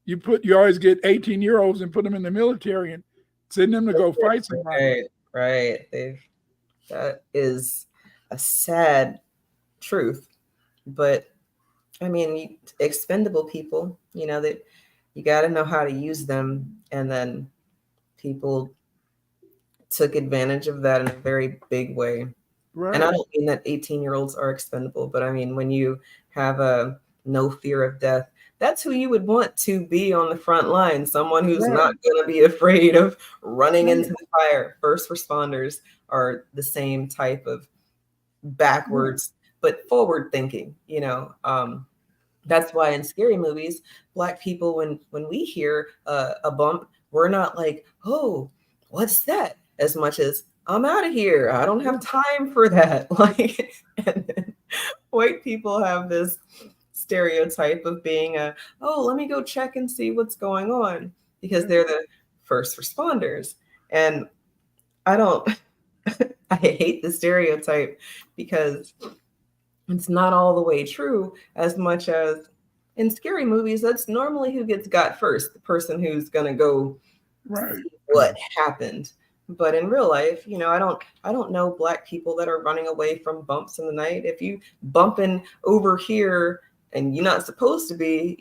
you always get 18-year-olds and put them in the military and send them to go fight somebody. Right. That is a sad truth, but I mean, expendable people, that you got to know how to use them, and then people took advantage of that in a very big way. Right. And I don't mean that 18-year-olds are expendable, but I mean, when you have a no fear of death, that's who you would want to be on the front line. Someone who's not going to be afraid of running into the fire. First responders are the same type of backwards, but forward thinking, that's why in scary movies, Black people, when we hear a bump, we're not like, oh, what's that? As much as, I'm out of here. I don't have time for that. And then white people have this stereotype of being let me go check and see what's going on, because they're the first responders. And I hate the stereotype, because it's not all the way true, as much as in scary movies, that's normally who gets got first, the person who's going to go see what happened. But in real life, I don't know Black people that are running away from bumps in the night. If you bumping over here and you're not supposed to be,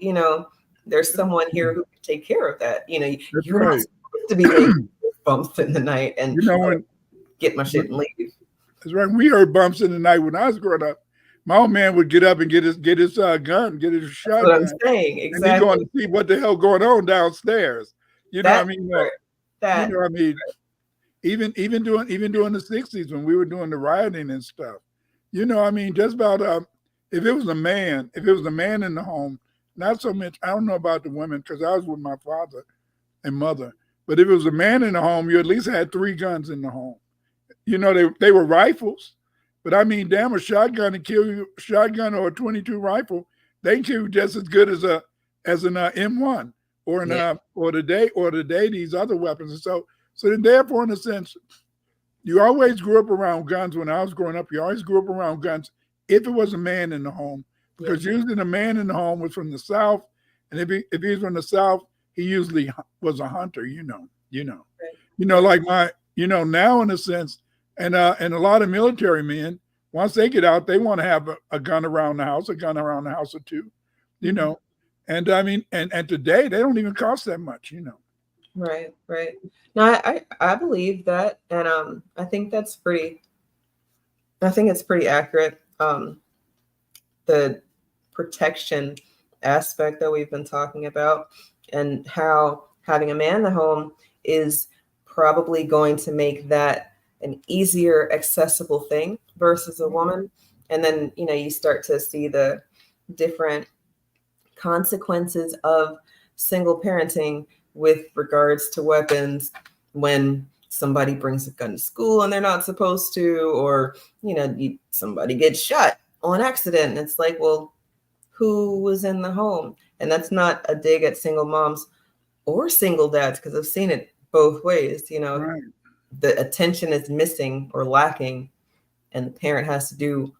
there's someone here who can take care of that. You're not supposed to be making bumps in the night and get my shit and leave. That's right. We heard bumps in the night when I was growing up. My old man would get up and get his gun, get his shotgun. That's what I'm saying. Exactly. And he's going to see what the hell going on downstairs. Even during the 60s when we were doing the rioting and stuff. Just about if it was a man in the home, not so much, I don't know about the women, because I was with my father and mother. But if it was a man in the home, you at least had 3 guns in the home. They were rifles. But I mean, damn, a shotgun or a 22 rifle, they can kill you just as good as an M1 or today these other weapons. And so then therefore, in a sense, you always grew up around guns. When I was growing up, you always grew up around guns if it was a man in the home, because usually the man in the home was from the South, and if he's from the South, he usually was a hunter. Like now in a sense. And a lot of military men, once they get out, they want to have a gun around the house, or 2, And I mean, and today they don't even cost that much, Right, right. No, I believe that, and I think that's pretty. I think it's pretty accurate. The protection aspect that we've been talking about, and how having a man in the home is probably going to make that an easier accessible thing versus a woman. And then, you start to see the different consequences of single parenting with regards to weapons when somebody brings a gun to school and they're not supposed to, or somebody gets shot on accident, and it's like, well, who was in the home? And that's not a dig at single moms or single dads, because I've seen it both ways. Right. The attention is missing or lacking, and the parent has to do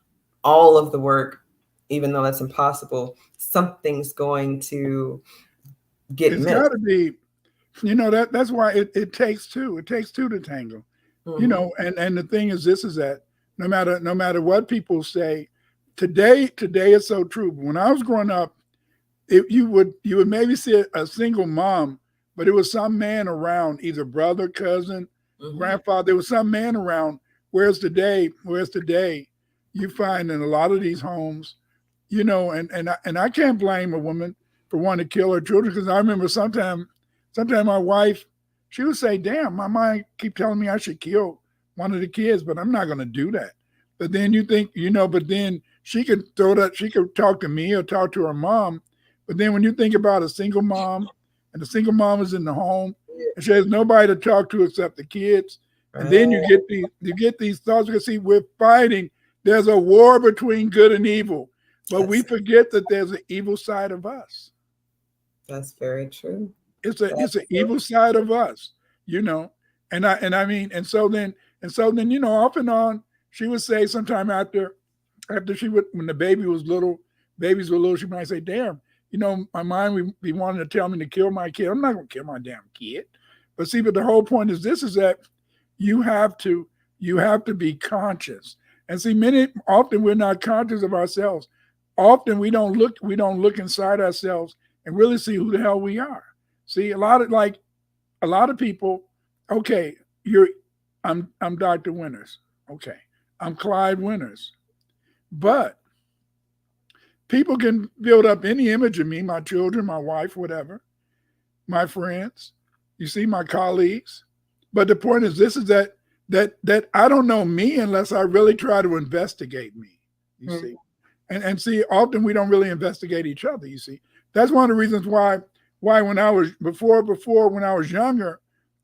all of the work, even though that's impossible. Something's going to get It's missed. got to be, that's why it takes two. It takes two to tango. And the thing is, this is that no matter what people say, today is so true. But when I was growing up, you would maybe see a single mom, but it was some man around, either brother, cousin, grandfather. There was some man around. Whereas today, you find in a lot of these homes, and I can't blame a woman for wanting to kill her children, because I remember sometime my wife, she would say, "Damn, my mind keep telling me I should kill one of the kids, but I'm not going to do that." But then you think, but then she could talk to me or talk to her mom. But then when you think about a single mom, and the single mom is in the home and she has nobody to talk to except the kids, and then you get these thoughts, because see, we're fighting. There's a war between good and evil, but we forget that there's an evil side of us. That's very true. It's an evil side of us, and I mean, and so then, off and on, she would say sometime after when the babies were little, she might say, "Damn, my mind would be wanting to tell me to kill my kid. I'm not going to kill my damn kid." But see, but the whole point is that you have to be conscious. And see, often we're not conscious of ourselves. Often we don't look inside ourselves and really see who the hell we are. See, a lot of people, okay, I'm Dr. Winters. Okay. I'm Clyde Winters. But people can build up any image of me, my children, my wife, whatever, my friends, you see, my colleagues. But the point is this, is that I don't know me unless I really try to investigate me, you see. And see, often we don't really investigate each other, you see. That's one of the reasons why when I was when I was younger,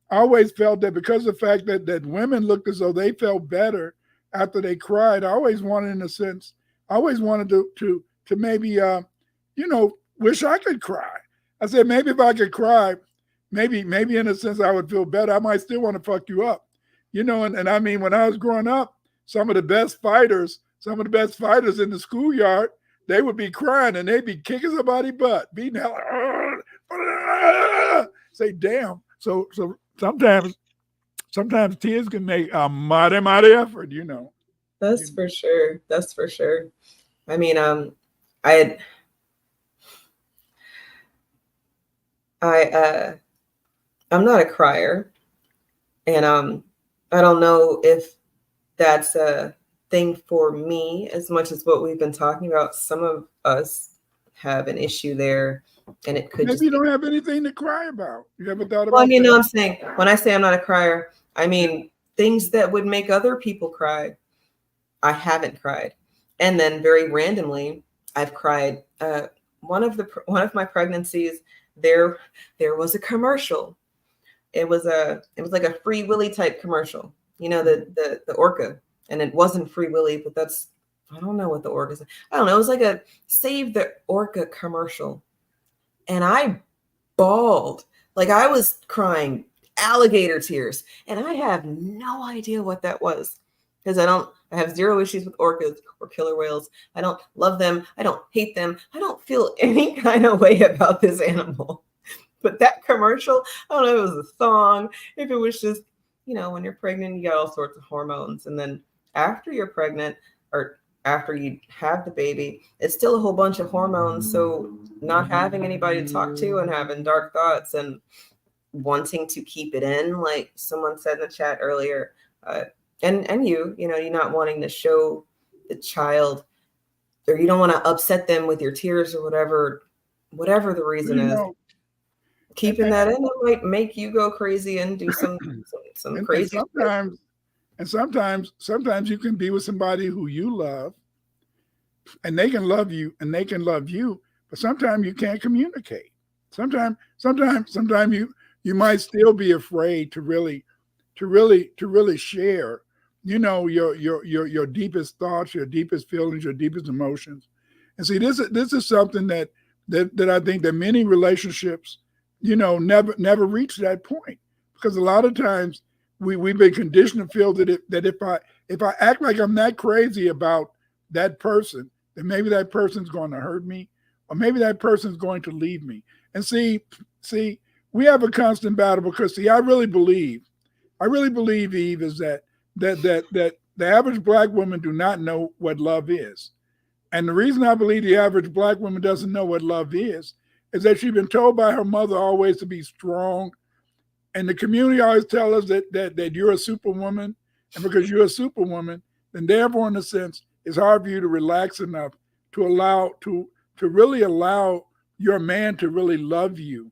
I always felt that because of the fact that women looked as though they felt better after they cried, I always wanted, in a sense, to maybe wish I could cry. I said, maybe if I could cry, maybe in a sense I would feel better. I might still want to fuck you up. And I mean, when I was growing up, some of the best fighters in the schoolyard, they would be crying and they'd be kicking somebody's butt, beating the hell. Say, damn. So sometimes tears can make a mighty effort, That's for sure. That's for sure. I mean, I'm not a crier, and I don't know if that's a thing for me as much as what we've been talking about. Some of us have an issue there, and it could maybe you don't have anything to cry about. You ever thought about well, that? I'm saying, when I say I'm not a crier, I mean things that would make other people cry, I haven't cried. And then very randomly, I've cried. One of my pregnancies, there was a commercial. It was like a Free Willy type commercial, the orca, and it wasn't Free Willy, but I don't know what the orca is. I don't know. It was like a Save the Orca commercial, and I bawled. Like, I was crying alligator tears, and I have no idea what that was, because I have zero issues with orcas or killer whales. I don't love them. I don't hate them. I don't feel any kind of way about this animal. But that commercial, I don't know if it was a song, if it was just, when you're pregnant, you got all sorts of hormones. And then after you're pregnant, or after you have the baby, it's still a whole bunch of hormones. So not having anybody to talk to and having dark thoughts, and wanting to keep it in, like someone said in the chat earlier, and you're not wanting to show the child, or you don't want to upset them with your tears or whatever the reason You is. know, Keeping and, that in might make you go crazy and do some and crazy shit. sometimes you can be with somebody who you love, and they can love you, and they can love you, but sometimes you can't communicate. Sometimes you might still be afraid to really share, your deepest thoughts, your deepest feelings, your deepest emotions. And see, this is something that I think that many relationships, never reach that point, because a lot of times we've been conditioned to feel that if I act like I'm that crazy about that person, then maybe that person's going to hurt me, or maybe that person's going to leave me. And see, we have a constant battle, because I really believe, Eve, is that the average Black woman do not know what love is. And the reason I believe the average Black woman doesn't know what love is that she's been told by her mother always to be strong. And the community always tell us that you're a superwoman. And because you're a superwoman, then therefore, in a sense, it's hard for you to relax enough to really allow your man to really love you.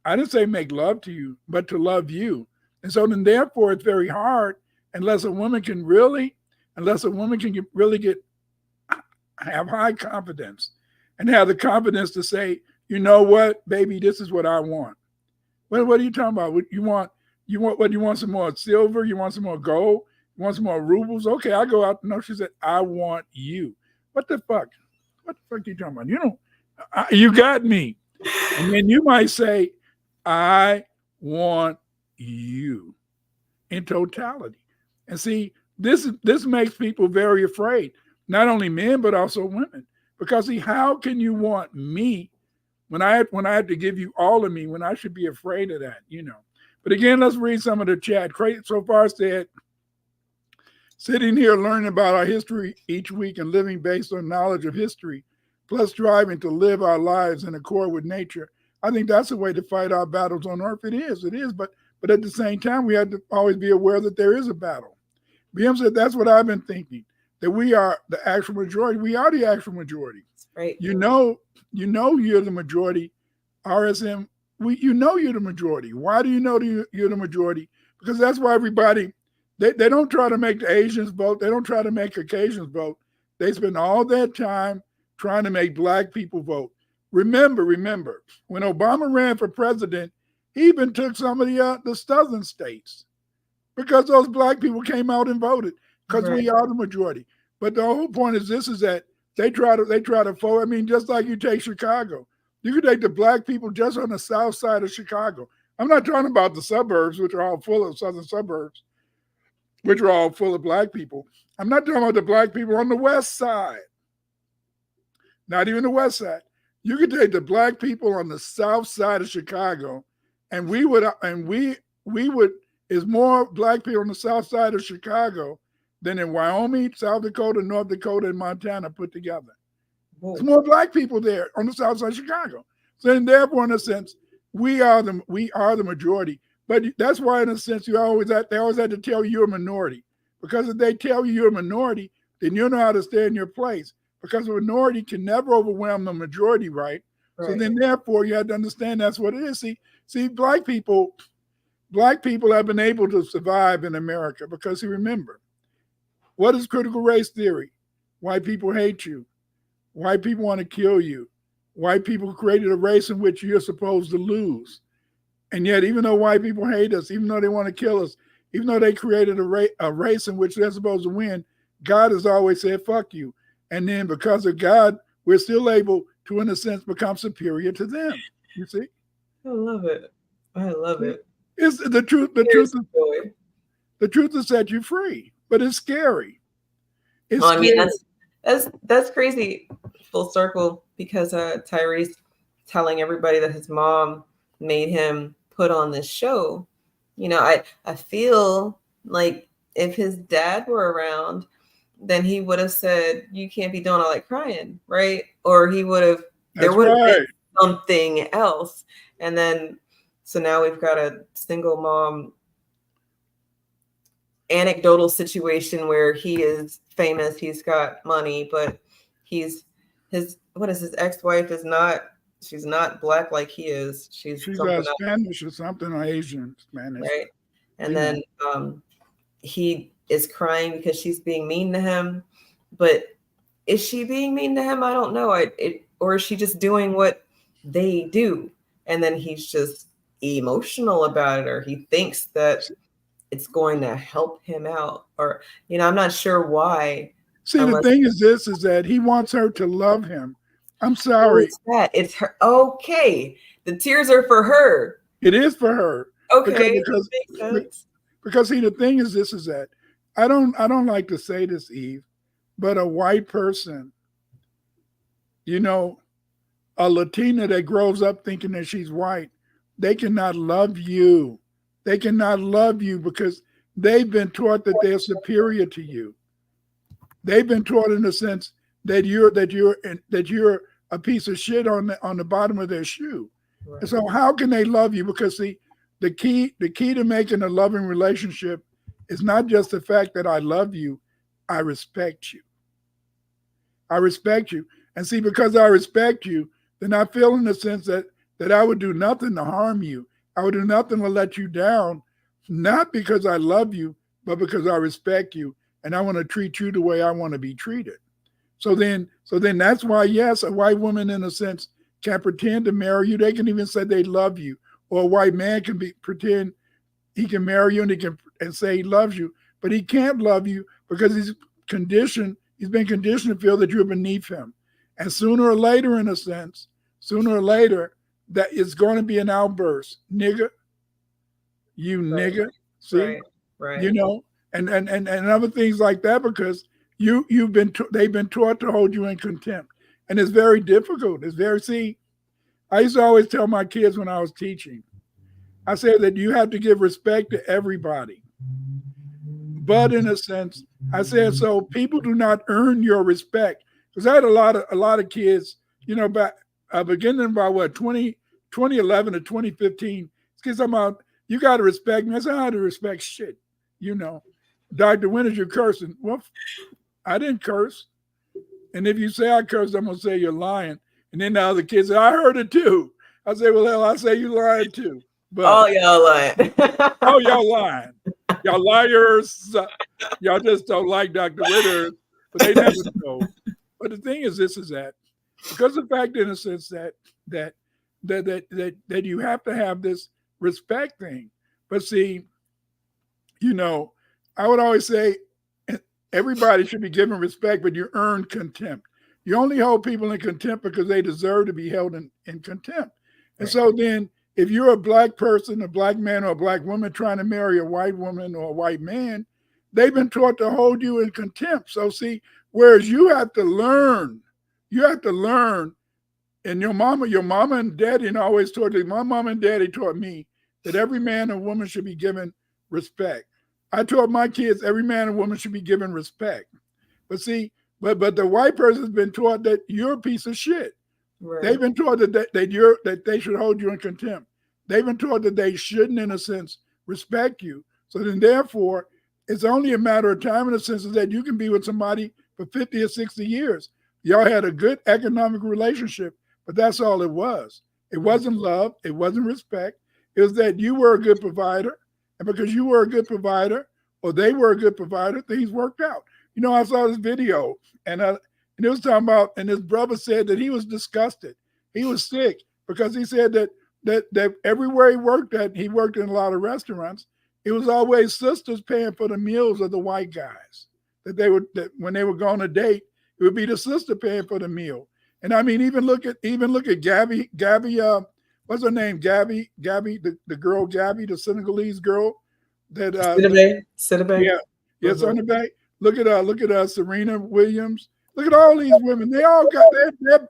I didn't say make love to you, but to love you. And so then therefore it's very hard unless a woman can really have high confidence and have the confidence to say, you know what, baby, this is what I want. What are you talking about? You want some more silver? You want some more gold? You want some more rubles? Okay, I go out. No, she said, I want you. What the fuck? What the fuck are you talking about? You got me. And then you might say, I want you in totality. And see, this makes people very afraid, not only men, but also women. Because see, how can you want me when I have to give you all of me, when I should be afraid of that, But again, let's read some of the chat. Craig so far said, sitting here learning about our history each week and living based on knowledge of history, plus striving to live our lives in accord with nature. I think that's a way to fight our battles on earth. It is. But at the same time, we have to always be aware that there is a battle. BM said, that's what I've been thinking, that we are the actual majority. We are the actual majority. Right. You're the majority. RSM, you're the majority. Why do you know you're the majority? Because that's why everybody, they don't try to make the Asians vote. They don't try to make Caucasians vote. They spend all their time trying to make Black people vote. Remember, when Obama ran for president, he even took some of the southern states because those Black people came out and voted, because we are the majority. But the whole point is that they try to vote. I mean, just like you take Chicago, you could take the Black people just on the south side of Chicago. I'm not talking about the suburbs, which are all full of southern suburbs, which are all full of Black people. I'm not talking about the Black people on the west side. Not even the west side. You could take the Black people on the south side of Chicago, and is more Black people on the south side of Chicago than in Wyoming, South Dakota, North Dakota, and Montana put together. Whoa. There's more Black people there on the south side of Chicago. So then therefore, in a sense, we are the majority. But that's why, in a sense, they always have to tell you you're a minority. Because if they tell you you're a minority, then you know how to stay in your place. Because a minority can never overwhelm the majority, right? So then therefore you have to understand that's what it is. See, Black people have been able to survive in America because, remember, what is critical race theory? White people hate you. White people want to kill you. White people created a race in which you're supposed to lose. And yet, even though white people hate us, even though they want to kill us, even though they created a race in which they're supposed to win, God has always said, fuck you. And then because of God, we're still able to, in a sense, become superior to them. You see? I love it. It's the truth. The truth will set you free, but it's scary. I mean, that's crazy. Full circle, because Tyrese telling everybody that his mom made him put on this show. I feel like if his dad were around, then he would have said, you can't be doing all that crying, right? Or he would have, there would have been something else. And then So now we've got a single mom anecdotal situation where he is famous, he's got money, but his ex-wife is not, she's not black like he is. She's She's something else, Spanish or something, or Asian Spanish. right? And You then he is crying because she's being mean to him. But is she being mean to him? I don't know. Or is she just doing what they do? And then he's just emotional about it, or he thinks that it's going to help him out, or I'm not sure why. See, the thing is that he wants her to love him. I'm sorry. It's her. Okay, the tears are for her. It is for her. Okay, because see, the thing is that I don't like to say this, Eve, but a white person, a Latina that grows up thinking that she's white, they cannot love you. They cannot love you because they've been taught that they're superior to you. They've been taught in the sense that you're a piece of shit on the bottom of their shoe. Right. And so how can they love you? Because see, the key to making a loving relationship is not just the fact that I love you, I respect you. I respect you. And see, because I respect you, then I feel in the sense that I would do nothing to harm you. I would do nothing to let you down, not because I love you, but because I respect you and I want to treat you the way I want to be treated. So then that's why, yes, a white woman in a sense can pretend to marry you. They can even say they love you, or a white man can pretend he can marry you and say he loves you, but he can't love you because he's been conditioned to feel that you're beneath him. And sooner or later, in a sense, that it's going to be an outburst. Nigga, you nigga. See? Right. And other things like that, because they've been taught to hold you in contempt. And it's very difficult. I used to always tell my kids when I was teaching, I said that you have to give respect to everybody. But in a sense, I said, so people do not earn your respect. Because I had a lot of kids, back beginning by 2011 to 2015, kids talking about, you got to respect me. I said, I had to respect shit. Dr. Winters, you're cursing. Well, I didn't curse. And if you say I cursed, I'm going to say you're lying. And then the other kids say, I heard it too. I say, well, hell, I say you lying too. But, y'all lying. Y'all lying. Y'all liars. Y'all just don't like Dr. Winters, but they never know. But the thing is that because the fact, in a sense, that you have to have this respect thing. But see, I would always say everybody should be given respect, but you earn contempt. You only hold people in contempt because they deserve to be held in contempt. And so then if you're a black person, a black man or a black woman trying to marry a white woman or a white man, they've been taught to hold you in contempt. So see, whereas you have to learn, and your mama and daddy, and I always taught you, my mom and daddy taught me that every man and woman should be given respect. I taught my kids every man and woman should be given respect. But see, but the white person has been taught that you're a piece of shit. Right. They've been taught that they should hold you in contempt. They've been taught that they shouldn't, in a sense, respect you. So then, therefore, it's only a matter of time, in a sense, that you can be with somebody for 50 or 60 years. Y'all had a good economic relationship, but that's all it was. It wasn't love. It wasn't respect. It was that you were a good provider. And because you were a good provider, or they were a good provider, things worked out. I saw this video, and it was talking about, and his brother said that he was disgusted. He was sick because he said that everywhere he worked in a lot of restaurants, it was always sisters paying for the meals of the white guys. That when they were going on a date, it would be the sister paying for the meal. And I mean, even look at Gabby, what's her name? Gabby, the girl Gabby, the Senegalese girl that Sidibe. Yeah, Sidibe. Look at Serena Williams. Look at all these women. They all got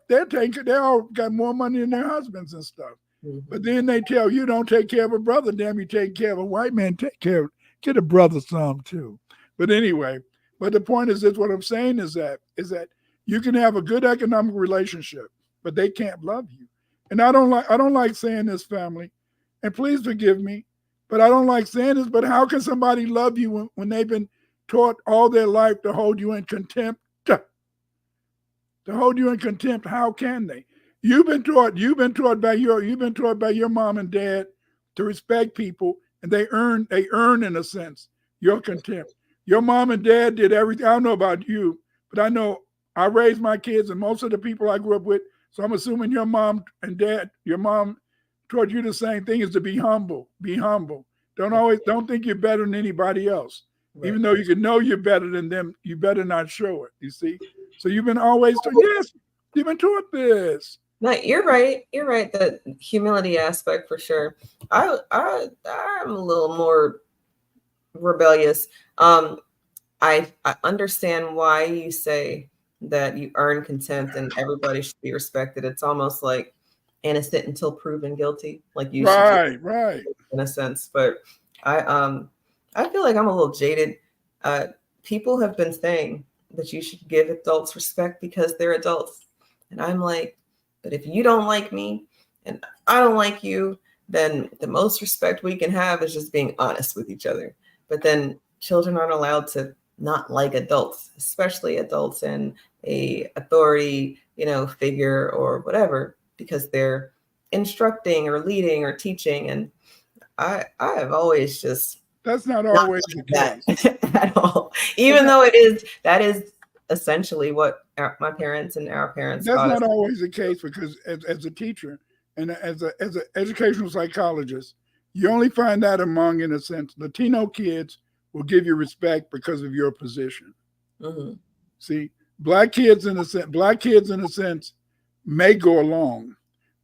they all got more money than their husbands and stuff. Mm-hmm. But then they tell you don't take care of a brother. Damn, you take care of a white man. Get a brother some too. But anyway, but the point is this: what I'm saying is that you can have a good economic relationship, but they can't love you. And I don't like saying this, family, and please forgive me, but I don't like saying this, but how can somebody love you when they've been taught all their life to hold you in contempt? To hold you in contempt, how can they? You've been taught by your mom and dad to respect people, and they earn in a sense your contempt. Your mom and dad did everything. I don't know about you, but I know I raised my kids and most of the people I grew up with. So I'm assuming your mom taught you the same thing, is to be humble. Be humble. Don't think you're better than anybody else. Right. Even though you can know you're better than them, you better not show it. You see? So you've been always taught, yes, you've been taught this. No, you're right. You're right. The humility aspect for sure. I'm a little more rebellious. I understand why you say that you earn contempt and everybody should be respected. It's almost like innocent until proven guilty. Like you should, Right. in a sense. But I feel like I'm a little jaded. People have been saying that you should give adults respect because they're adults. And I'm like, but if you don't like me and I don't like you, then the most respect we can have is just being honest with each other. But then children aren't allowed to not like adults, especially adults in a authority, figure or whatever, because they're instructing or leading or teaching. And I have always just That's not always the case. that at all. Even though that is essentially what my parents and our parents That's taught not us. always the case, because as a teacher and as an educational psychologist, you only find that among, in a sense, Latino kids will give you respect because of your position. Mhm. See, black kids in a sense may go along.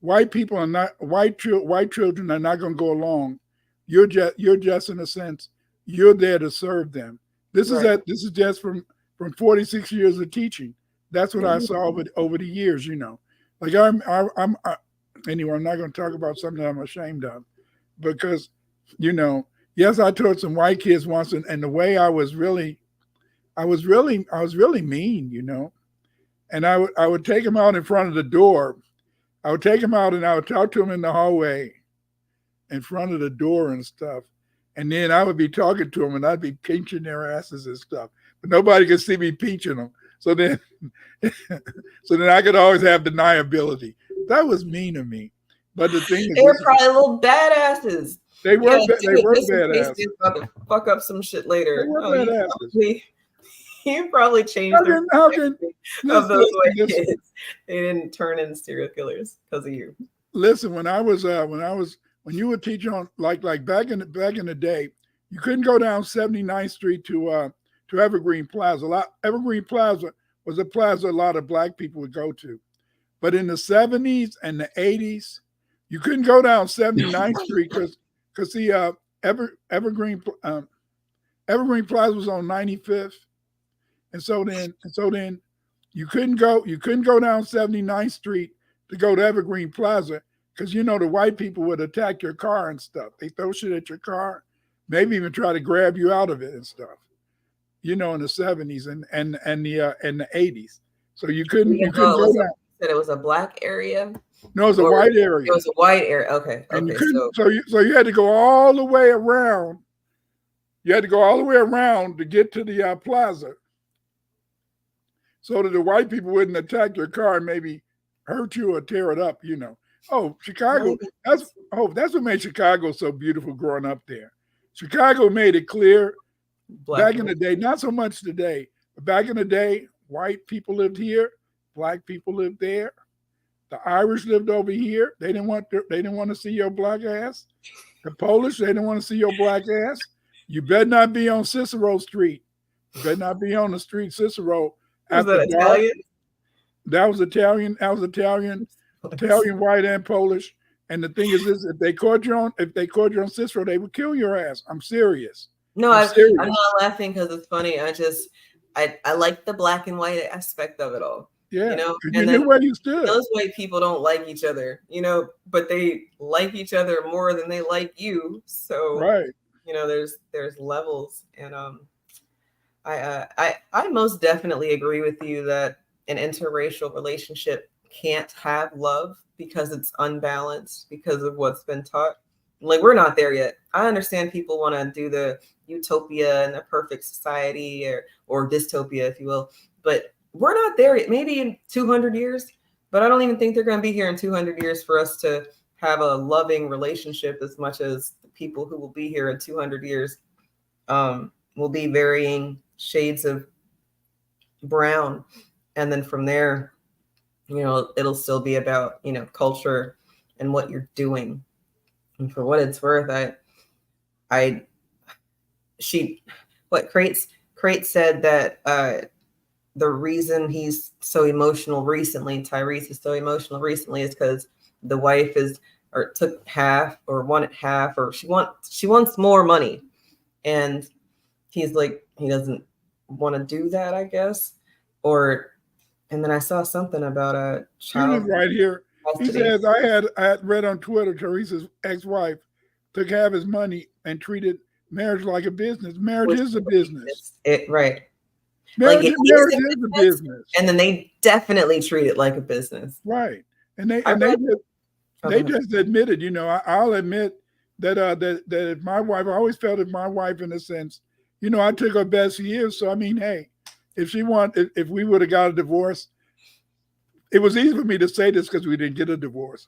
White people are not white children are not going to go along. You're just in a sense, you're there to serve them. This Right. is just from 46 years of teaching. That's what I saw over the years. Like anyway. I'm not going to talk about something that I'm ashamed of, because yes, I taught some white kids once, and the way I was really mean. And I would take them out in front of the door. I would take them out and I would talk to them in the hallway in front of the door and stuff. And then I would be talking to them and I'd be pinching their asses and stuff. But nobody could see me pinching them. So then I could always have deniability. That was mean of me. But the thing is, They were probably little badasses. they were Just in case badasses. they're about to fuck up some shit later. They were Oh, badasses. you probably changed their How can of those white listen, kids. They didn't turn into serial killers because of you. listen, when you were teaching on like back in the day, you couldn't go down 79th Street to Evergreen Plaza. Evergreen Plaza was a plaza a lot of black people would go to. But in the 70s and the 80s, you couldn't go down 79th Street because the Evergreen Plaza was on 95th. And so then you couldn't go down 79th Street to go to Evergreen Plaza, because the white people would attack your car and stuff. They throw shit at your car, maybe even try to grab you out of it and stuff. In the 70s and the 80s. So you couldn't go down. You said it was a black area? No, it was a white area. It was a white area. Okay. And you couldn't, so you had to go all the way around. You had to go all the way around to get to the plaza, so that the white people wouldn't attack your car and maybe hurt you or tear it up. Oh, Chicago. That's what made Chicago so beautiful growing up there. Chicago made it clear back in the day, not so much today, but back in the day, white people lived here, black people lived there. The Irish lived over here. They didn't want to see your black ass. The Polish, they didn't want to see your black ass. You better not be on Cicero Street. You better not be on the street Cicero. Was that Italian? That was Italian. Italian, white, and Polish. And the thing is this: if they caught you on Cicero, they would kill your ass. I'm serious. No, I'm not laughing because it's funny. I like the black and white aspect of it all. Yeah, you knew where you stood. Those white people don't like each other, but they like each other more than they like you. So right, there's levels, and I most definitely agree with you that an interracial relationship can't have love because it's unbalanced because of what's been taught. Like, we're not there yet. I understand people want to do the utopia and the perfect society, or dystopia, if you will, but we're not there yet. Maybe in 200 years, but I don't even think they're going to be here in 200 years for us to have a loving relationship as much as the people who will be here in 200 years will be varying shades of brown. And then from there, it'll still be about, culture and what you're doing. And for what it's worth, Crate said that the reason he's so emotional recently, Tyrese is so emotional recently, is because the wife took half, or wanted half, or she wants more money. And he's like, he doesn't want to do that, I guess. And then I saw something about a child. Right here. He says, I had read on Twitter, Teresa's ex-wife took half his money and treated marriage like a business. Marriage is a business. Right. Marriage is a business. And then they definitely treat it like a business. Right. And they just admitted, I'll admit that if my wife, I always felt if my wife, in a sense, I took her best years. So, I mean, hey, if we would have got a divorce, it was easy for me to say this because we didn't get a divorce.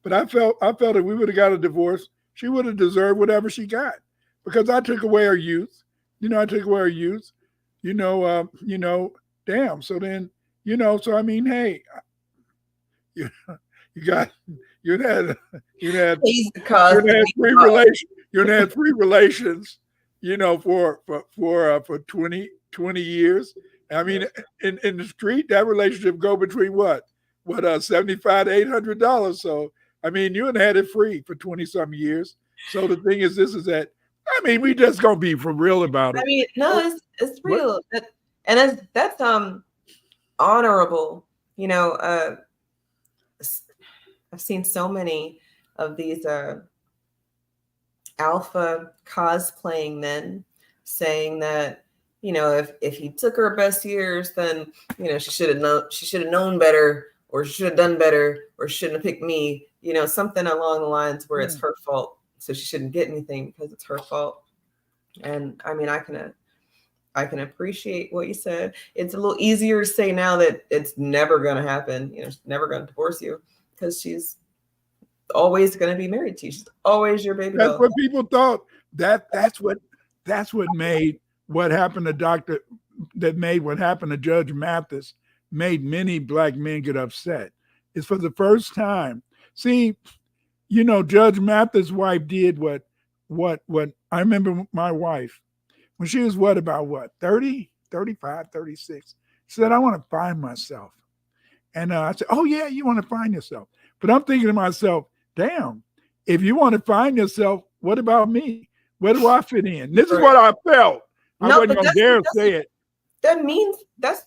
But I felt if we would have got a divorce, she would have deserved whatever she got, because I took away her youth. I took away her youth. Damn. So then, so I mean, hey, you had three relations, for 20 years. I mean, in the street, that relationship go between what $75 to $800. So, I mean, you had it free for 20 some years. So the thing is, I mean, we just gonna be for real about it. I mean, no, it's real. That's honorable. I've seen so many of these alpha cosplaying men saying that, if he took her best years, then, she should have known better, or she should have done better, or she shouldn't have picked me, something along the lines where it's her fault. So she shouldn't get anything because it's her fault. And I mean, I can appreciate what you said. It's a little easier to say now that it's never going to happen. She's never going to divorce you, because she's always going to be married to you. She's always your baby. That's what people thought. That's what made what happened to Judge Mathis made many black men get upset. It's for the first time. See, Judge Mathis' wife did what I remember my wife, when she was 30, 35, 36, she said, I want to find myself. And I said, oh yeah, you want to find yourself. But I'm thinking to myself, damn, if you want to find yourself, what about me? Where do I fit in? This is what I felt. I wasn't going to dare say it. That means that's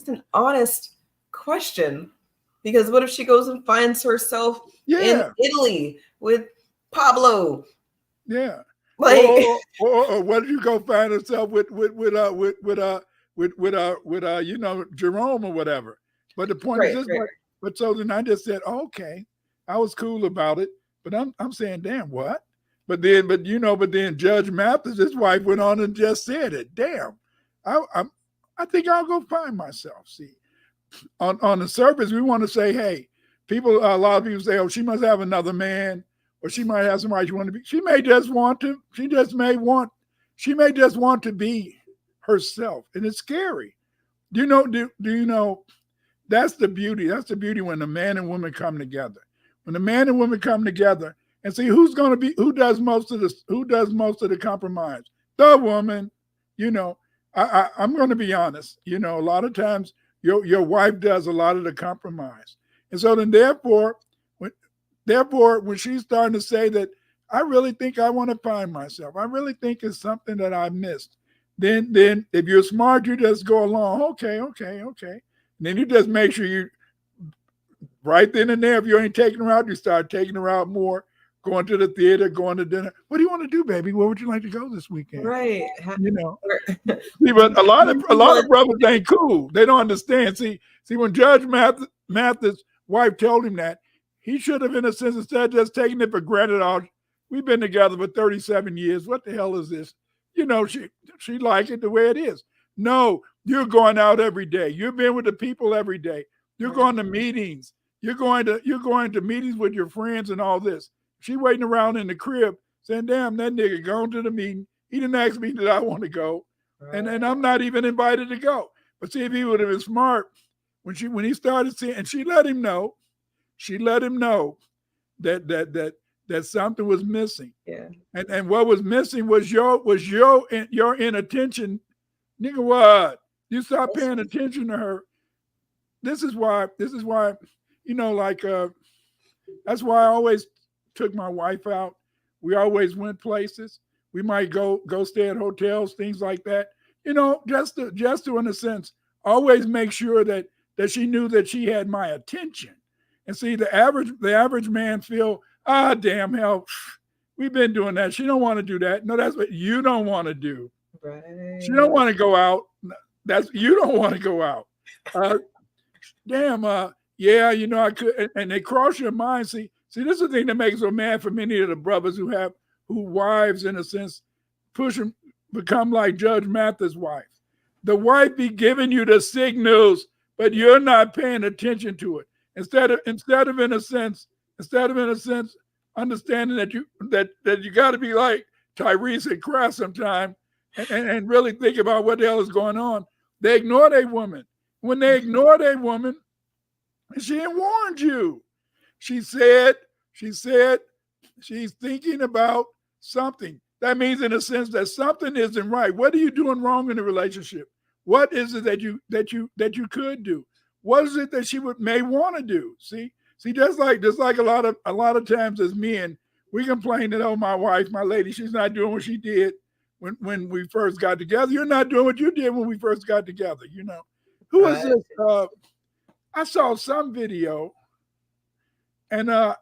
an honest question. Because what if she goes and finds herself in Italy with Pablo? Yeah. Like, or what if you go find herself with Jerome or whatever? But the point is this. But so then I just said, okay, I was cool about it. But I'm saying, damn, what? But then Judge Mathis, his wife, went on and just said it. Damn, I think I'll go find myself. See, on the surface, we want to say, hey, a lot of people say, oh, she must have another man, or she might have somebody she want to be. She may just want to be herself, and it's scary. Do you know? That's the beauty. That's the beauty when the man and woman come together. When the man and woman come together and see who does most of the compromise. The woman. I'm going to be honest. A lot of times your wife does a lot of the compromise, and so then therefore when she's starting to say that, I really think I want to find myself. I really think it's something that I missed. Then if you're smart, you just go along. Okay. And then you just make sure you, right then and there, if you ain't taking her out, you start taking her out more, going to the theater, going to dinner. What do you want to do, baby? Where would you like to go this weekend? Right. See, but a lot of brothers ain't cool. They don't understand. See, when Judge Mathis' wife told him that, he should have, in a sense, instead of just taking it for granted, We've been together for 37 years. What the hell is this? You know, she like it the way it is. No, you're going out every day. You've been with the people every day. You're going to meetings. You're going to meetings with your friends and all this. She waiting around in the crib saying, damn, that nigga going to the meeting. He didn't ask me that I want to go. And I'm not even invited to go. But see, if he would have been smart, when he started seeing, and she let him know that something was missing. Yeah. And what was missing was your inattention. Nigga, what? You stop paying attention to her. This is why, you know, like that's why I always took my wife out. We always went places. We might go stay at hotels, things like that. You know, just to in a sense, always make sure that she knew that she had my attention. And see, the average man feel, damn hell, we've been doing that. She don't want to do that. No, that's what you don't want to do. Right. She don't want to go out. You don't want to go out. Yeah, you know, I could, and they cross your mind. See, this is the thing that makes so mad for many of the brothers who wives, in a sense, push them, become like Judge Mathis' wife. The wife be giving you the signals, but you're not paying attention to it. Instead of in a sense, understanding that you got to be like Tyrese and Craft sometime, and really think about what the hell is going on. They ignore their woman. When they ignore their woman, she ain't warned you. She said she's thinking about something. That means, in a sense, that something isn't right. What are you doing wrong in the relationship? What is it that you could do? What is it that she may want to do? See, just like a lot of times as men, we complain that, oh, my wife, my lady, she's not doing what she did when we first got together. You're not doing what you did when we first got together. You know, who is this? I saw some video, and the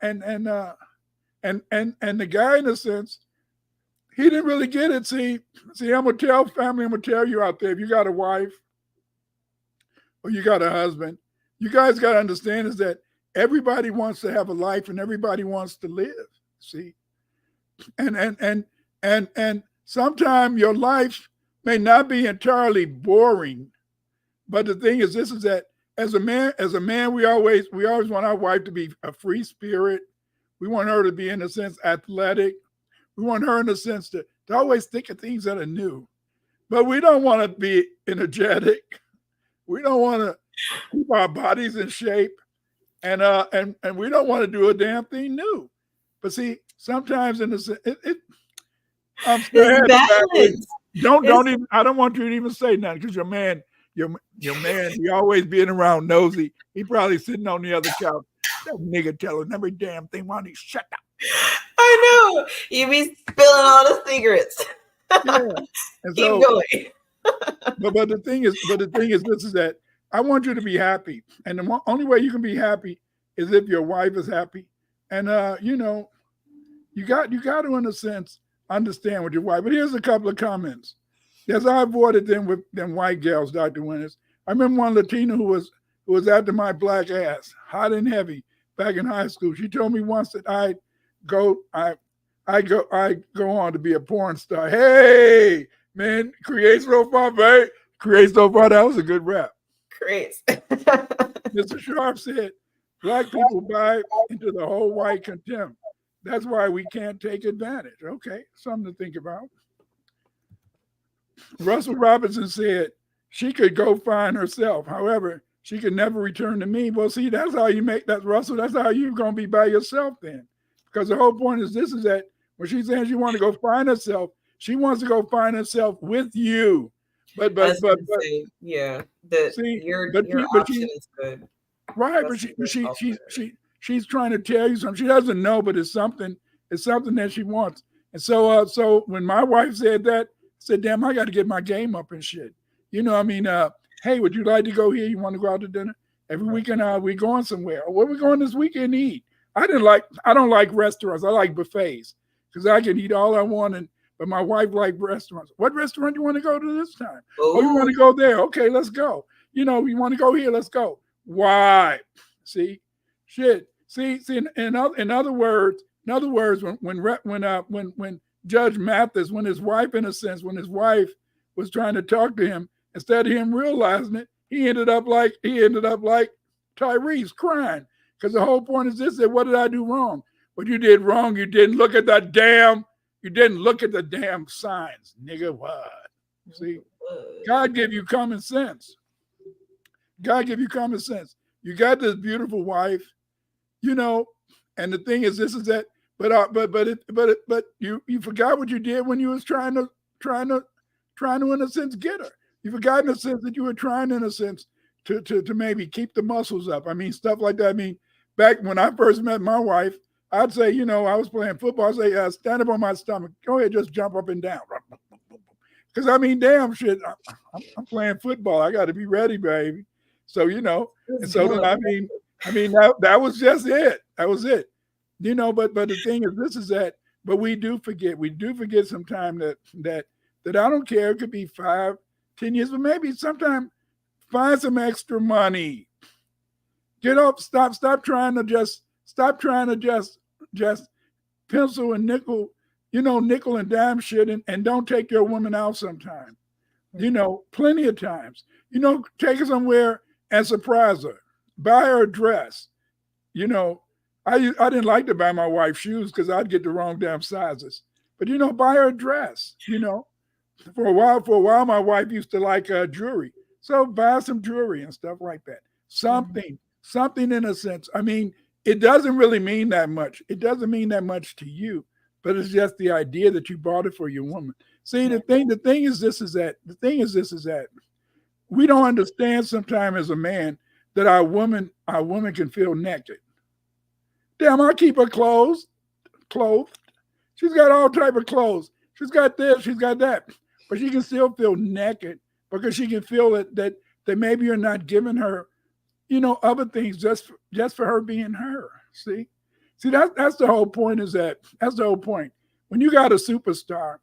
guy, in a sense, he didn't really get it. See, I'm gonna tell you out there, if you got a wife or you got a husband, you guys got to understand is that everybody wants to have a life and everybody wants to live. See, and sometimes your life may not be entirely boring, but the thing is, this is that as a man, we always want our wife to be a free spirit. We want her to be, in a sense, athletic. We want her, in a sense, to always think of things that are new. But we don't want to be energetic. We don't want to keep our bodies in shape. And we don't want to do a damn thing new. But see, sometimes, in a sense, I'm scared. Don't even. I don't want you to even say nothing, because your man, he always being around nosy. He probably sitting on the other couch. That nigga telling every damn thing. Why don't he shut up? I know. You be spilling all the secrets. Yeah. And Keep going. but the thing is, this is that I want you to be happy, and the only way you can be happy is if your wife is happy. And you know, you got to, in a sense, understand with your wife. But here's a couple of comments. Yes, I avoided them with them white gals, Dr. Winters. I remember one Latina who was after my black ass, hot and heavy, back in high school. She told me once that I go on to be a porn star. Hey, man, create so far, babe. Create so far. That was a good rap. Great. Mr. Sharp said, black people buy into the whole white contempt. That's why we can't take advantage. Okay, something to think about. Russell Robinson said she could go find herself. However, she could never return to me. Well, see, that's how you make that, Russell. That's how you're going to be by yourself then. Because the whole point is this, is that when she's saying she wants to go find herself, she wants to go find herself with you. But yeah, your option is good. Right, but she's trying to tell you something. She doesn't know, but it's something that she wants. And so when my wife said that, I said, damn, I got to get my game up and shit. You know, I mean, hey, would you like to go here? You want to go out to dinner? Every weekend we going somewhere. Or where we going this weekend to eat? I don't like restaurants. I like buffets because I can eat all I want. But my wife likes restaurants. What restaurant do you want to go to this time? Oh, you want to go there? Okay, let's go. You know, you want to go here? Let's go. Why? See, shit. See. In other words, In other words, when Judge Mathis, when his wife, in a sense, when his wife was trying to talk to him, instead of him realizing it, he ended up like Tyrese, crying. Because the whole point is this: that what did I do wrong? What you did wrong, you didn't look at the damn signs, nigga. What? See, God give you common sense. God give you common sense. You got this beautiful wife, you know, and the thing is, this is that. But you forgot what you did when you was trying to in a sense get her. You forgot in a sense that you were trying in a sense to maybe keep the muscles up. I mean, stuff like that. I mean, back when I first met my wife, I'd say, you know, I was playing football. I'd say, stand up on my stomach. Go ahead, just jump up and down. Because I mean, damn shit, I'm playing football. I got to be ready, baby. So, you know, and so then, I mean that was just it. That was it. You know, but the thing is, this is that. But we do forget sometimes that I don't care. It could be 5, 10 years, but maybe sometime find some extra money. Get up. Stop trying to just pencil and nickel and dime shit, and don't take your woman out sometime. You know, plenty of times. You know, take her somewhere and surprise her. Buy her a dress. You know, I didn't like to buy my wife shoes because I'd get the wrong damn sizes. But, you know, buy her a dress, you know. For a while, my wife used to like jewelry. So buy some jewelry and stuff like that. Something in a sense. I mean, it doesn't really mean that much. It doesn't mean that much to you, but it's just the idea that you bought it for your woman. See, the thing is that we don't understand sometimes as a man that our woman can feel naked. Damn, I keep her clothed. She's got all type of clothes. She's got this, she's got that, but she can still feel naked because she can feel that maybe you're not giving her, you know, other things just for her being her. See, that's the whole point. That's the whole point. When you got a superstar,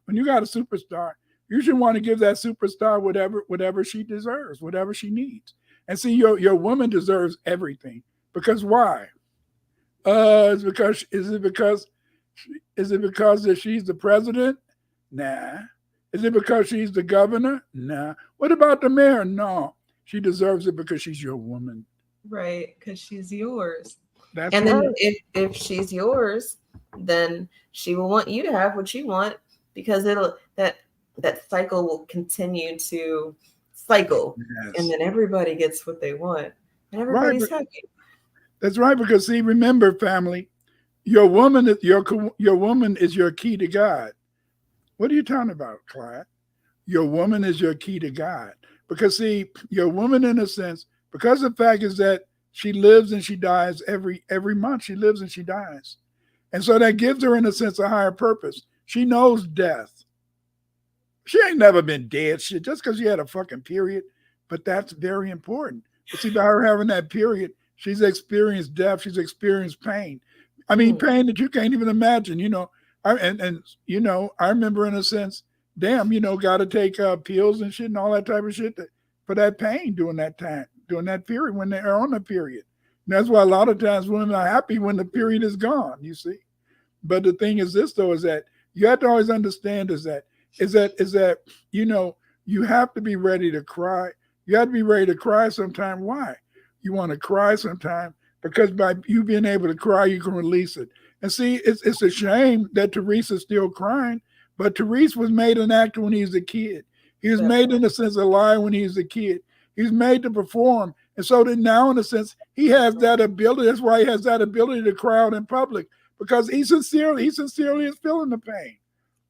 you should want to give that superstar whatever she deserves, whatever she needs. And see, your woman deserves everything. Because why? Is it because that she's the president? Nah. Is it because she's the governor? Nah. What about the mayor? No. She deserves it because she's your woman. Right, because she's yours. That's and right. then if she's yours, then she will want you to have what you want, because that cycle will continue to cycle. Yes. And then everybody gets what they want. And everybody's happy. That's right, because see, remember, family, your woman is your key to God. What are you talking about, Clyde? Your woman is your key to God. Because see, your woman, in a sense, because the fact is that she lives and she dies every month. She lives and she dies. And so that gives her, in a sense, a higher purpose. She knows death. She ain't never been dead shit just because she had a fucking period. But that's very important. But see, by her having that period, she's experienced death. She's experienced pain. I mean, pain that you can't even imagine, you know. You know, I remember, in a sense, damn, you know, got to take pills and shit and all that type of shit for that pain during that time, during that period when they're on the period. And that's why a lot of times women are happy when the period is gone, you see. But the thing is this, though, is that you have to always understand is that, you know, you have to be ready to cry. You have to be ready to cry sometime. Why? You want to cry sometime because by you being able to cry, you can release it. And see, it's a shame that Tyrese is still crying, but Tyrese was made an actor when he was a kid. He was made, in a sense, a liar when he was a kid. He was made to perform. And so that now, in a sense, he has that ability. That's why he has that ability to cry out in public, because he sincerely is feeling the pain.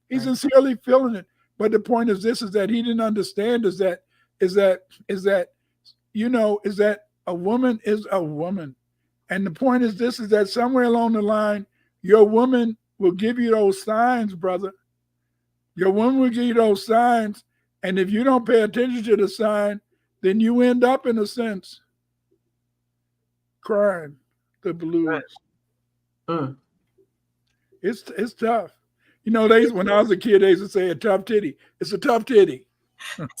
He's sincerely feeling it. But the point is this, is that he didn't understand is that a woman is a woman. And the point is this, is that somewhere along the line, your woman will give you those signs, brother. Your woman will give you those signs. And if you don't pay attention to the sign, then you end up, in a sense, crying the blues. It's tough. You know, when I was a kid, they used to say a tough titty. It's a tough titty.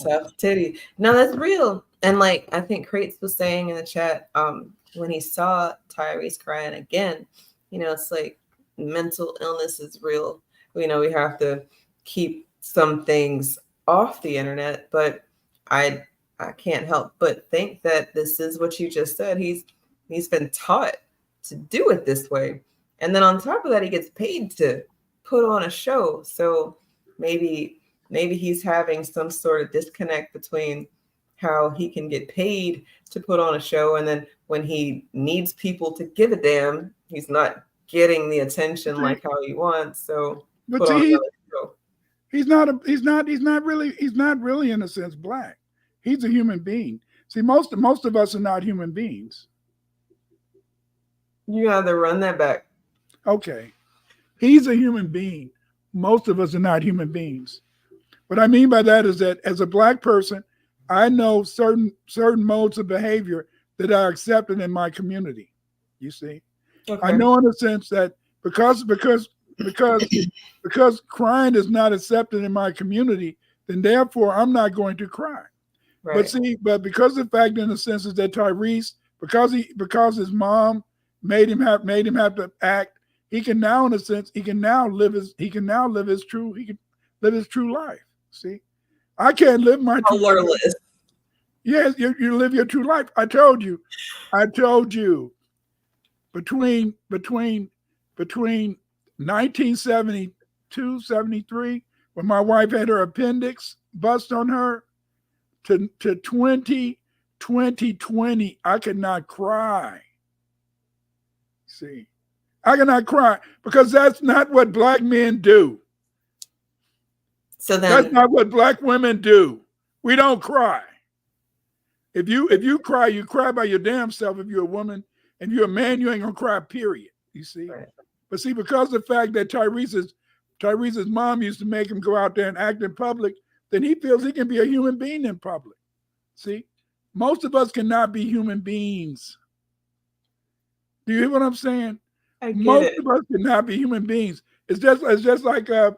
Tough titty. No, that's real. And like I think Crates was saying in the chat, when he saw Tyrese crying again, you know, it's like mental illness is real. We have to keep some things off the internet, but I can't help but think that this is what you just said. He's been taught to do it this way. And then on top of that, he gets paid to put on a show. So maybe he's having some sort of disconnect between how he can get paid to put on a show, and then when he needs people to give a damn, he's not getting the attention like how he wants. So but put on see, another show. he's not really in a sense black. He's a human being. See, most of us are not human beings. You have to run that back. Okay. He's a human being. Most of us are not human beings. What I mean by that is that as a black person, I know certain modes of behavior that are accepted in my community. You see, Okay. I know in a sense that because crying is not accepted in my community, then therefore I'm not going to cry. Right. But because the fact in a sense is that Tyrese, because his mom made him have to act, he can now in a sense live his true life. See, I can't live my true life. Yes, you live your true life. I told you. Between 1972, 73, when my wife had her appendix bust on her, to 2020, I could not cry. See, I cannot cry because that's not what black men do. So then That's not what black women do. We don't cry. If you cry, you cry by your damn self. If you're a woman, and you're a man, you ain't gonna cry, period. You see? Right. But see, because of the fact that Tyrese's mom used to make him go out there and act in public, then he feels he can be a human being in public. See? Most of us cannot be human beings. Do you hear what I'm saying? Most of us cannot be human beings. It's just like my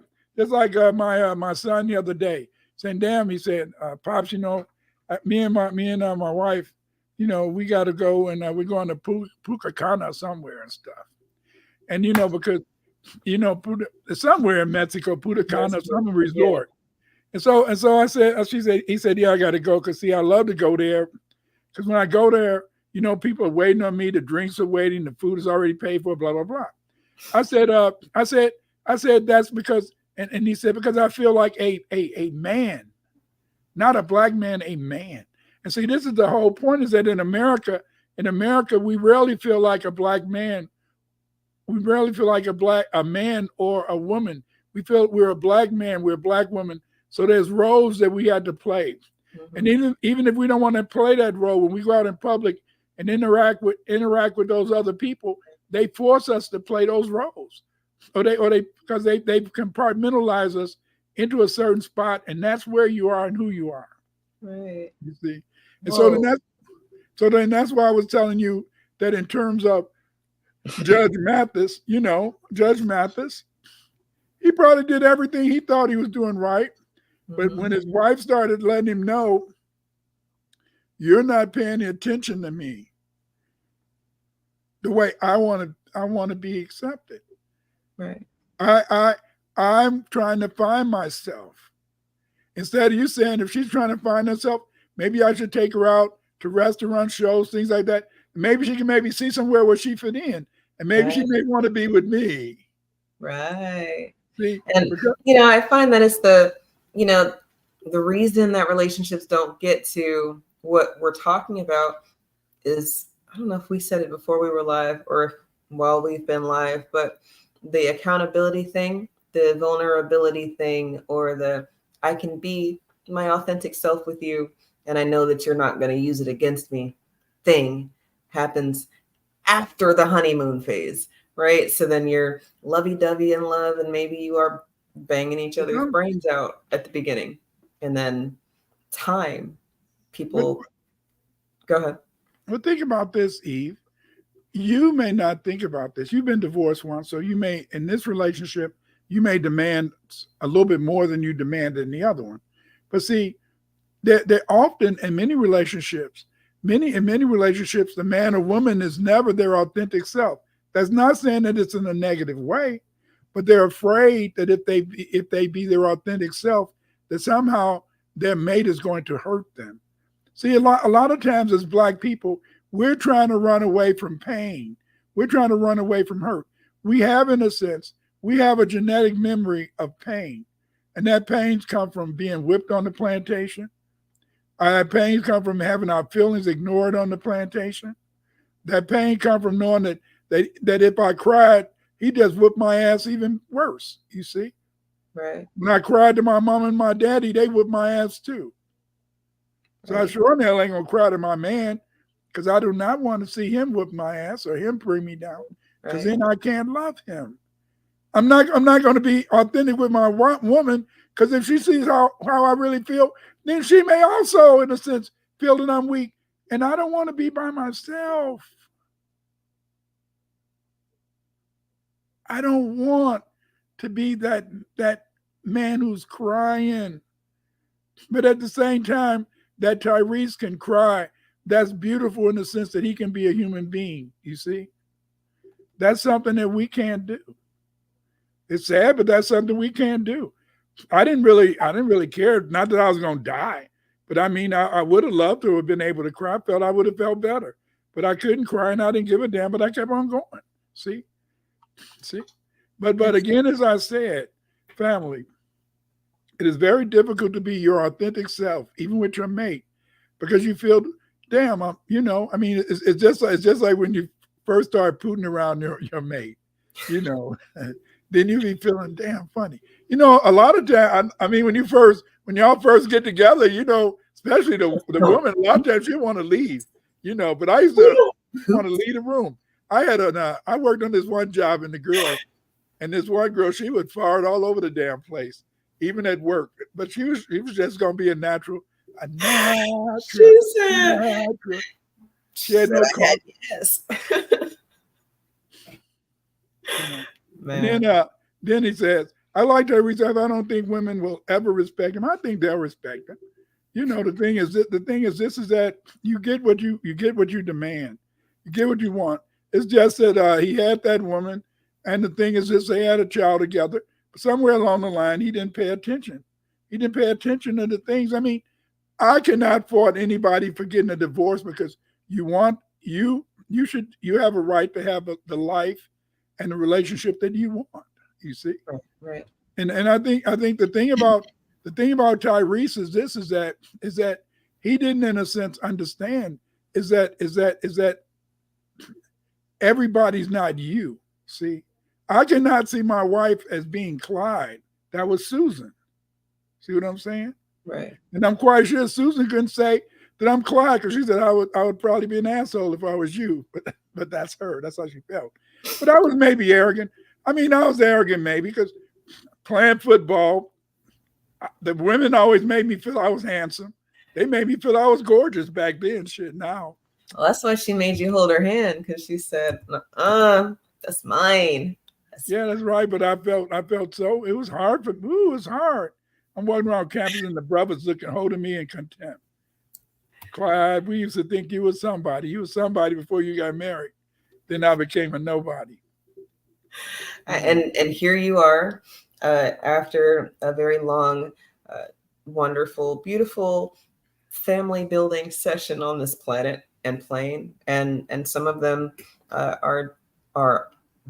son the other day saying, "Damn," he said, "Pops, me and my wife, we got to go and we're going to Pucacana somewhere and stuff." And because somewhere in Mexico, Pucacana, some resort. And so he said, "Yeah, I got to go because see, I love to go there because when I go there, people are waiting on me. The drinks are waiting. The food is already paid for. Blah blah blah." I said, "That's because," and he said, "because I feel like a man, not a black man, a man." And see, this is the whole point: is that in America, we rarely feel like a black man. We rarely feel like a man or a woman. We feel we're a black man, we're a black woman. So there's roles that we had to play. Mm-hmm. And even if we don't want to play that role, when we go out in public and interact with those other people, they force us to play those roles, or they because they compartmentalize us into a certain spot, and that's where you are and who you are. Right. You see, and so then that's why I was telling you that in terms of Judge Mathis, he probably did everything he thought he was doing right. But when his wife started letting him know, "You're not paying attention to me the way I want to be accepted. Right. I'm trying to find myself." Instead of you saying, if she's trying to find herself, maybe I should take her out to restaurant shows, things like that. Maybe she can see somewhere where she fit in, and maybe she may want to be with me. Right. See, and I find that it's the reason that relationships don't get to what we're talking about is, I don't know if we said it before we were live or while we've been live, but the accountability thing, the vulnerability thing, or the I can be my authentic self with you, and I know that you're not going to use it against me thing happens after the honeymoon phase, right? So then you're lovey-dovey in love, and maybe you are banging each other's brains out at the beginning. And then people go ahead. Well, think about this, Eve. You may not think about this. You've been divorced once, so you may, in this relationship, you may demand a little bit more than you demanded in the other one. But see, they're often in many relationships, the man or woman is never their authentic self. That's not saying that it's in a negative way, but they're afraid that if they be their authentic self, that somehow their mate is going to hurt them. See, a lot of times as Black people, we're trying to run away from pain. We're trying to run away from hurt. We have, in a sense, we have a genetic memory of pain. And that pains come from being whipped on the plantation. That pains come from having our feelings ignored on the plantation. That pain come from knowing that if I cried, he just whipped my ass even worse, you see? Right. When I cried to my mom and my daddy, they whipped my ass too. So I sure in hell ain't gonna cry to my man, because I do not want to see him whip my ass or him bring me down, because then I can't love him. I'm not going to be authentic with my woman, because if she sees how I really feel, then she may also, in a sense, feel that I'm weak, and I don't want to be by myself. I don't want to be that man who's crying, but at the same time, that Tyrese can cry. That's beautiful in the sense that he can be a human being. You see, that's something that we can't do. It's sad, but that's something we can't do. I didn't really care. Not that I was going to die, but I mean, I would have loved to have been able to cry. I felt I would have felt better, but I couldn't cry, and I didn't give a damn. But I kept on going. See, but again, as I said, family, it is very difficult to be your authentic self, even with your mate, because you feel, damn, I mean, it's just like when you first start putting around your mate, then you be feeling damn funny. A lot of times, I mean, when y'all first get together, especially the woman, a lot of times she want to leave, but I used to want to leave the room. I worked on this one job, and this one girl, she would fart all over the damn place, even at work. But she was just gonna be a natural. She had no call. Yes. And then he says, I like Tyrese. I don't think women will ever respect him. I think they'll respect him. The thing is that you get what you demand. You get what you want. It's just that he had that woman, and the thing is this, they had a child together. But somewhere along the line, he didn't pay attention. He didn't pay attention to the things. I mean, I cannot fault anybody for getting a divorce, because you have a right to have the life and the relationship that you want. You see, right. And I think the thing about Tyrese is that he didn't, in a sense, understand is that everybody's not you. See, I cannot see my wife as being Clyde. That was Susan. See what I'm saying? Right. And I'm quite sure Susan couldn't say that I'm Clyde, because she said I would probably be an asshole if I was you. But that's her. That's how she felt. But I was maybe arrogant. I mean, I was arrogant maybe because playing football, the women always made me feel I was handsome. They made me feel I was gorgeous back then. Shit, now. Well, that's why she made you hold her hand, because she said, that's mine. Yeah, that's right. But I felt so. It was hard it was hard. I'm walking around campus and the brothers holding me in contempt. Clyde, we used to think you was somebody. You was somebody before you got married. Then I became a nobody. And here you are, after a very long, wonderful, beautiful family building session on this planet and plane, and some of them are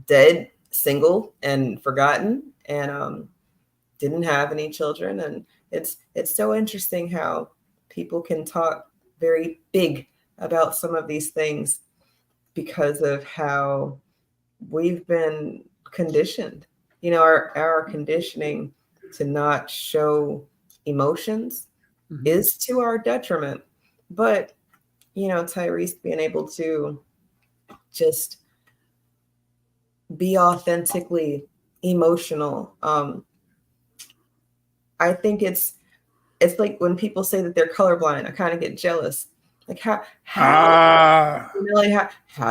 dead, single, and forgotten, and didn't have any children. And it's so interesting how people can talk very big about some of these things because of how we've been conditioned. Our conditioning to not show emotions is to our detriment. But Tyrese being able to just be authentically emotional, I think it's like when people say that they're colorblind, I kind of get jealous. Like how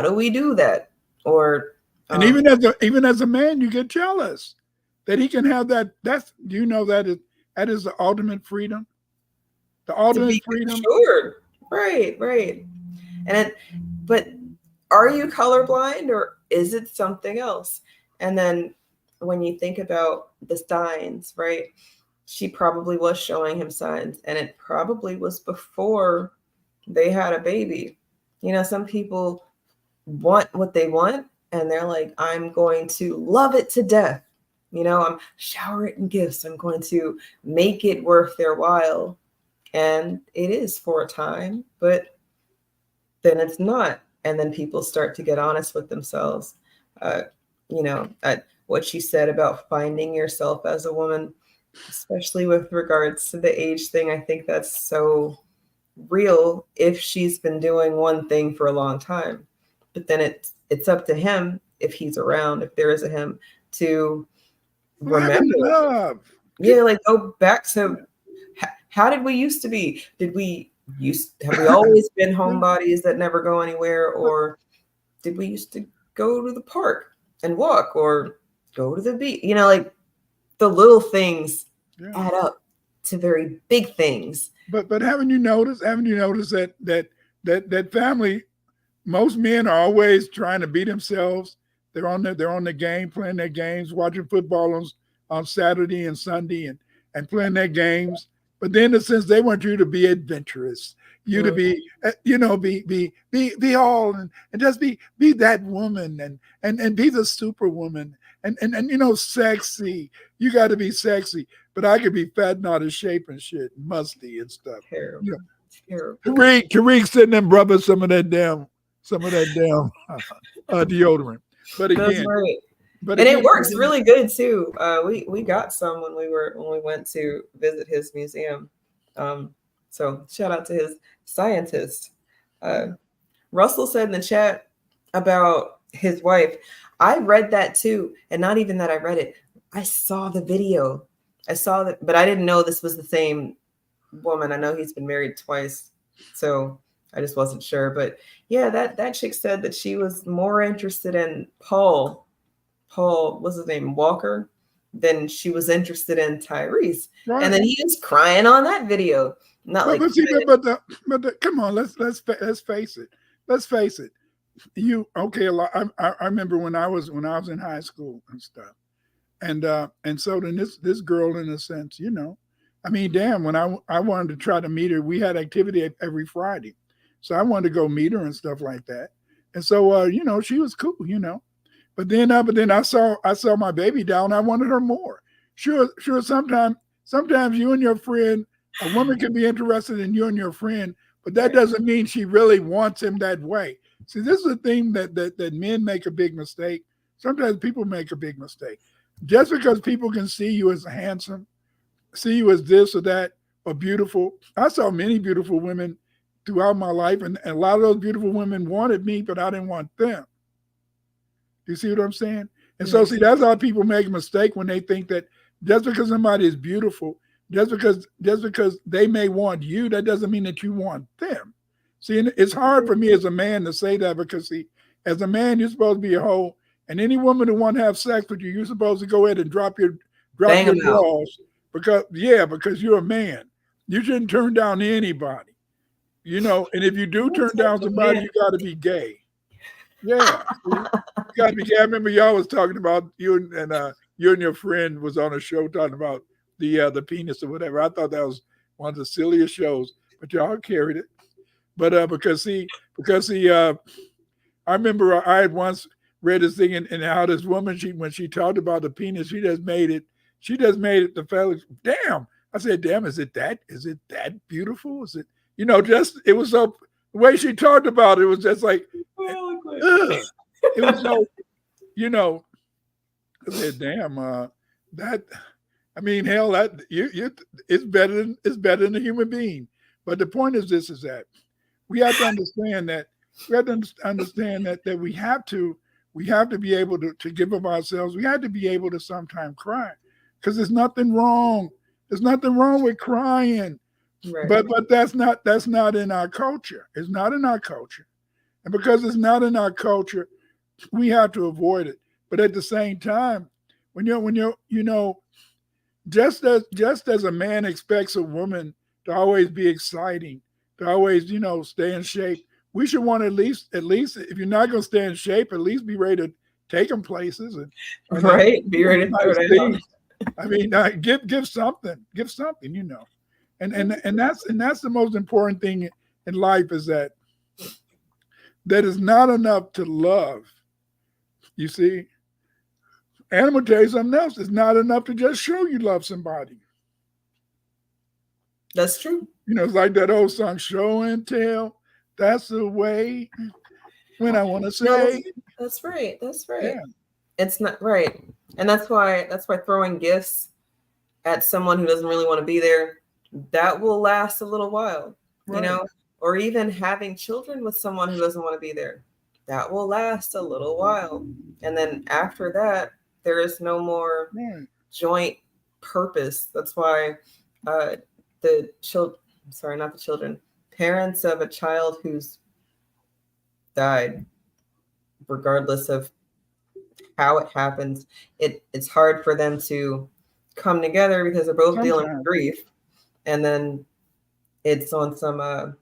do we do that? Or and even as a man, you get jealous that he can have that. That is the ultimate freedom. The ultimate freedom. Sure. Right. But are you colorblind, or is it something else? And then when you think about the signs, right? She probably was showing him signs, and it probably was before they had a baby. You know, some people want what they want, and they're like, I'm going to love it to death. You know, I'm shower it in gifts. I'm going to make it worth their while. And it is for a time, but then it's not. And then people start to get honest with themselves. Uh, you know, what she said about finding yourself as a woman, especially with regards to the age thing, I think that's so real if she's been doing one thing for a long time. But then it's up to him, if he's around, if there is a him, to remember. Love. Yeah, like go back to how did we used to be? Have we always been homebodies that never go anywhere, or did we used to go to the park and walk or go to the beach? You know, like the little things add up to very big things. But haven't you noticed that family, most men are always trying to be themselves. They're on the game, playing their games, watching football on Saturday and Sunday and playing their games. But then, in a sense, they want you to be adventurous, you to be, be all and just be that woman and be the superwoman and sexy. You got to be sexy. But I could be fat and out of shape and shit, musty and stuff. Terrible. Terrible. Tariq sending them brothers some of that damn deodorant. But again, that's right. And it works really good too. We got some when we went to visit his museum. So shout out to his scientist. Russell said in the chat about his wife. I read that too, and not even that I read it. I saw the video. I saw that, but I didn't know this was the same woman. I know he's been married twice, so I just wasn't sure. But yeah, that chick said that she was more interested in Paul, what's his name, Walker, than she was interested in Tyrese. Right. And then he was crying on that video. Come on, let's face it. Let's face it. I remember when I was in high school and stuff. And so then this girl, in a sense, I mean, damn, when I wanted to try to meet her, we had activity every Friday. So I wanted to go meet her and stuff like that. And so, she was cool, But then I saw my baby down. I wanted her more. Sure. Sometimes you and your friend, a woman can be interested in you and your friend, but that doesn't mean she really wants him that way. See, this is a thing that men make a big mistake. Sometimes people make a big mistake. Just because people can see you as handsome, see you as this or that, or beautiful. I saw many beautiful women throughout my life, and a lot of those beautiful women wanted me, but I didn't want them. You see what I'm saying? And so, see, that's how people make a mistake when they think that just because somebody is beautiful, just because they may want you, that doesn't mean that you want them. See, and it's hard for me as a man to say that because, see, as a man, you're supposed to be a hoe, and any woman who want to have sex with you, you're supposed to go ahead and drop your drawers because you're a man. You shouldn't turn down anybody, and if you do turn down somebody, you got to be gay. Yeah, you got to be gay. I remember y'all was talking about you and your friend was on a show talking about the penis or whatever. I thought that was one of the silliest shows, but y'all carried it. But because I remember I had once read this thing and how this woman, when she talked about the penis, she just made it the fellas. Damn. I said, damn, is it that beautiful? Is it, it was so, the way she talked about it was just like, ugh. It was so, I said, damn, hell, that it's better than a human being. But the point is that we have to understand that we have to be able to give of ourselves. We have to be able to sometimes cry because there's nothing wrong. There's nothing wrong with crying. Right. But that's not in our culture. It's not in our culture. And because it's not in our culture, we have to avoid it. But at the same time, when you're just as a man expects a woman to always be exciting, to always, stay in shape, we should want to at least if you're not going to stay in shape, at least be ready to take them places and right. Be ready to throw nice it out. things. I mean, give something, you know, and that's the most important thing in life is that is not enough to love. You see, and I'm gonna tell you something else. It's not enough to just show you love somebody. That's true. You know, it's like that old song, "Show and Tell." That's the way. When I want to say, no, that's right. That's right. Yeah. It's not right, and that's why throwing gifts at someone who doesn't really want to be there, that will last a little while, Right. you know, or even having children with someone who doesn't want to be there, that will last a little while, and then after that, there is no more joint purpose. That's why the children, sorry, not the children, parents of a child who's died, regardless of how it happens, it's hard for them to come together because they're both dealing with grief, and then it's on some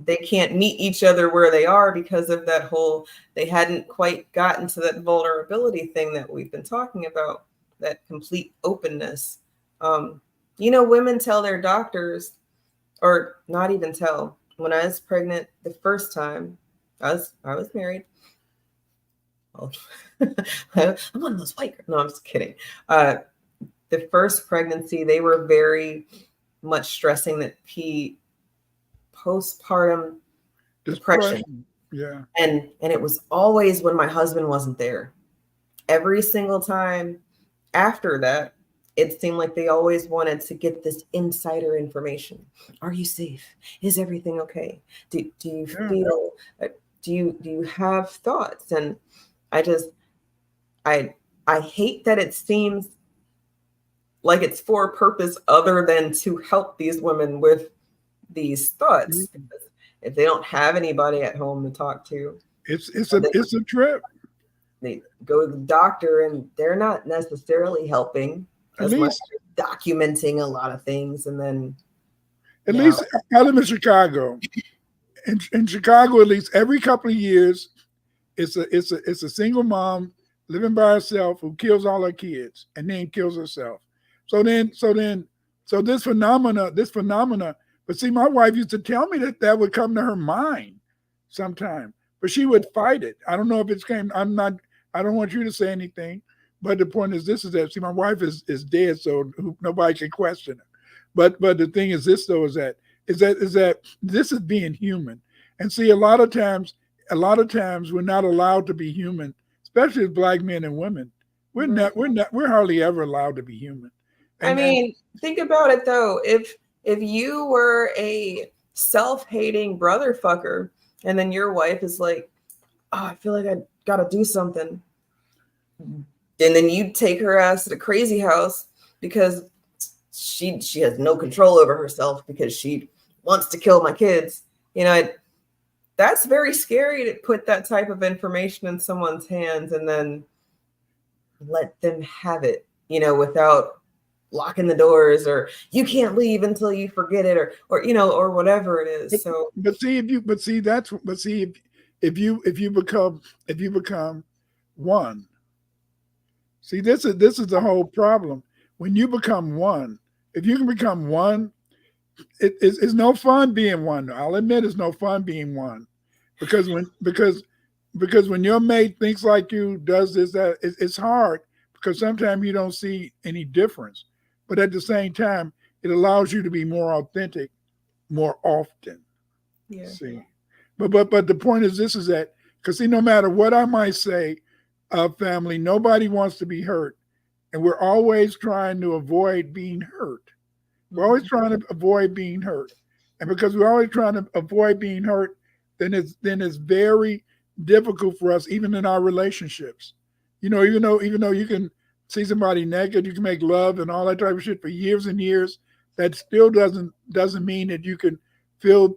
they can't meet each other where they are because of that whole, they hadn't quite gotten to that vulnerability thing that we've been talking about, that complete openness. You know, women tell their doctors, or not even tell. When I was pregnant the first time, I was married. Oh, I'm one of those white girls. No, I'm just kidding. The first pregnancy, they were very much stressing that postpartum depression. Yeah. And it was always when my husband wasn't there. Every single time after that, it seemed like they always wanted to get this insider information. Are you safe? Is everything okay? Do you feel, do you have thoughts? And I hate that it seems like it's for a purpose other than to help these women with these thoughts. If they don't have anybody at home to talk to, it's a trip. They go to the doctor and they're not necessarily helping as much as documenting a lot of things. And then at least I live in Chicago. In Chicago, at least every couple of years, it's a single mom living by herself who kills all her kids and then kills herself. So this phenomena, but see, my wife used to tell me that would come to her mind sometime, but she would fight it. I don't know if it's came. I don't want you to say anything, but the point is that, see, my wife is dead, so nobody can question it. But the thing is this though, is that this is being human. And see, a lot of times we're not allowed to be human, especially as Black men and women. We're hardly ever allowed to be human. And, think about it though. If you were a self-hating brother fucker, and then your wife is like, "Oh, I feel like I gotta do something," and then you take her ass to the crazy house because she has no control over herself because she wants to kill my kids. You know, that's very scary to put that type of information in someone's hands and then let them have it, you know, without locking the doors, or you can't leave until you forget it, or you know, or whatever it is. If you become one, see, this is the whole problem. When you become one, if you can become one, it's no fun being one. I'll admit it's no fun being one, because when your mate thinks like you, does this, that, it's hard, because sometimes you don't see any difference. But at the same time, it allows you to be more authentic more often. Yeah. See, but the point is this, is that, because see, no matter what I might say of family, nobody wants to be hurt, and we're always trying to avoid being hurt. We're always trying to avoid being hurt, and because we're always trying to avoid being hurt, then it's very difficult for us, even in our relationships. You know, even though you can see somebody naked, you can make love and all that type of shit for years and years, that still doesn't mean that you can feel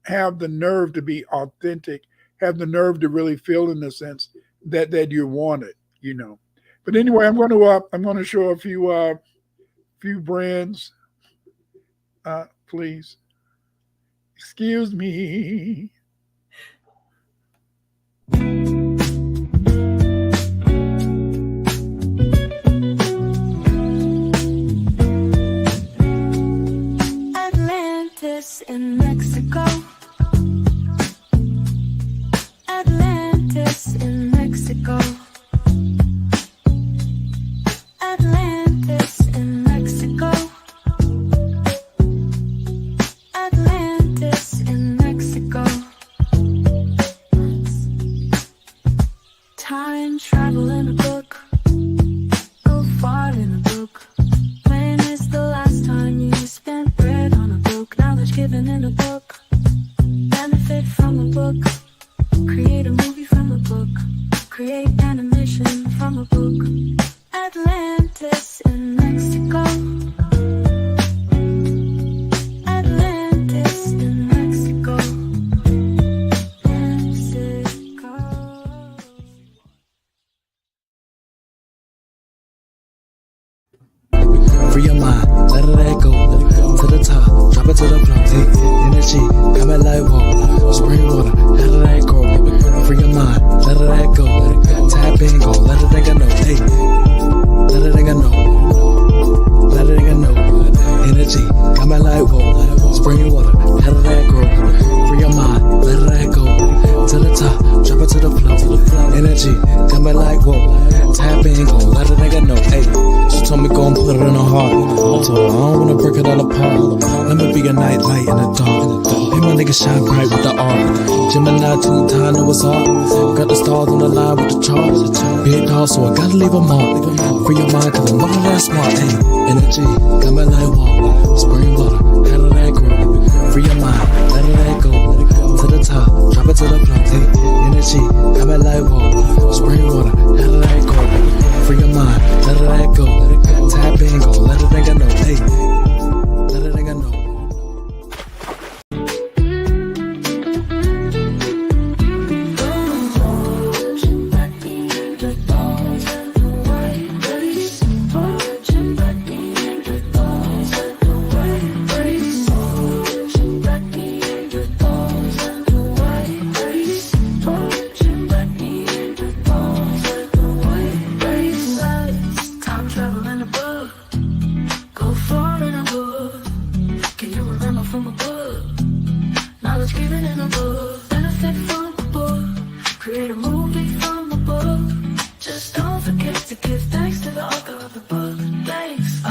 have the nerve to be authentic, have the nerve to really feel in the sense that you're wanted, you know. But anyway, I'm going to show a few brands, please. Excuse me. Atlantis in Mexico. Atlantis in Mexico. Atlantis in Mexico. Atlantis in Mexico. Time travel in a book. Go far in a book. When is the last time you spent bread on a book? Knowledge given in a book. Benefit from a book. Create a movie from a book. Create animation from a book. Atlantis in Mexico. Atlantis in Mexico. Mexico. Free your mind, let it go. To the top, drop it to the floor. Take energy, coming like whoa. Spring water, let it go. Free your mind, let it go. Tap in, go, let it nigga know. Hey, let it nigga know. Let it nigga know. Energy, coming like whoa. Spring water, let it go. Free your mind, let it go. To the top, drop it to the floor. Energy, coming like whoa. Tap in, go, let it nigga know. Hey, she told me go and put it in her heart. I told her I don't wanna break it all apart. Let me be a night light in the dark. Hey, my nigga shine bright with the art. Gemini 2-time, know what's up. Got the stars on the line with the charts. Big dog, so I gotta leave a mark. Free your mind, cause I'm not that smart. Hey, energy, got my light walk. Spring water, how did that grow? Free your mind, let it go. To the top, drop it to the floor. Hey, energy, got my light walk. Spring water, how did that go? Free your mind, let it go. Tap in, go, let it nigga know. Hey, let it nigga know. Time travel in a book. Go far in a book. Can you remember from a book? Knowledge given in a book. Benefit from a book. Create a movie from a book. Just don't forget to give thanks to the author of the book. Thanks.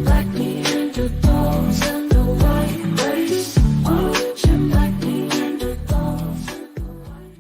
Black Neanderthals and the white race. Origin, Black Neanderthals and the white.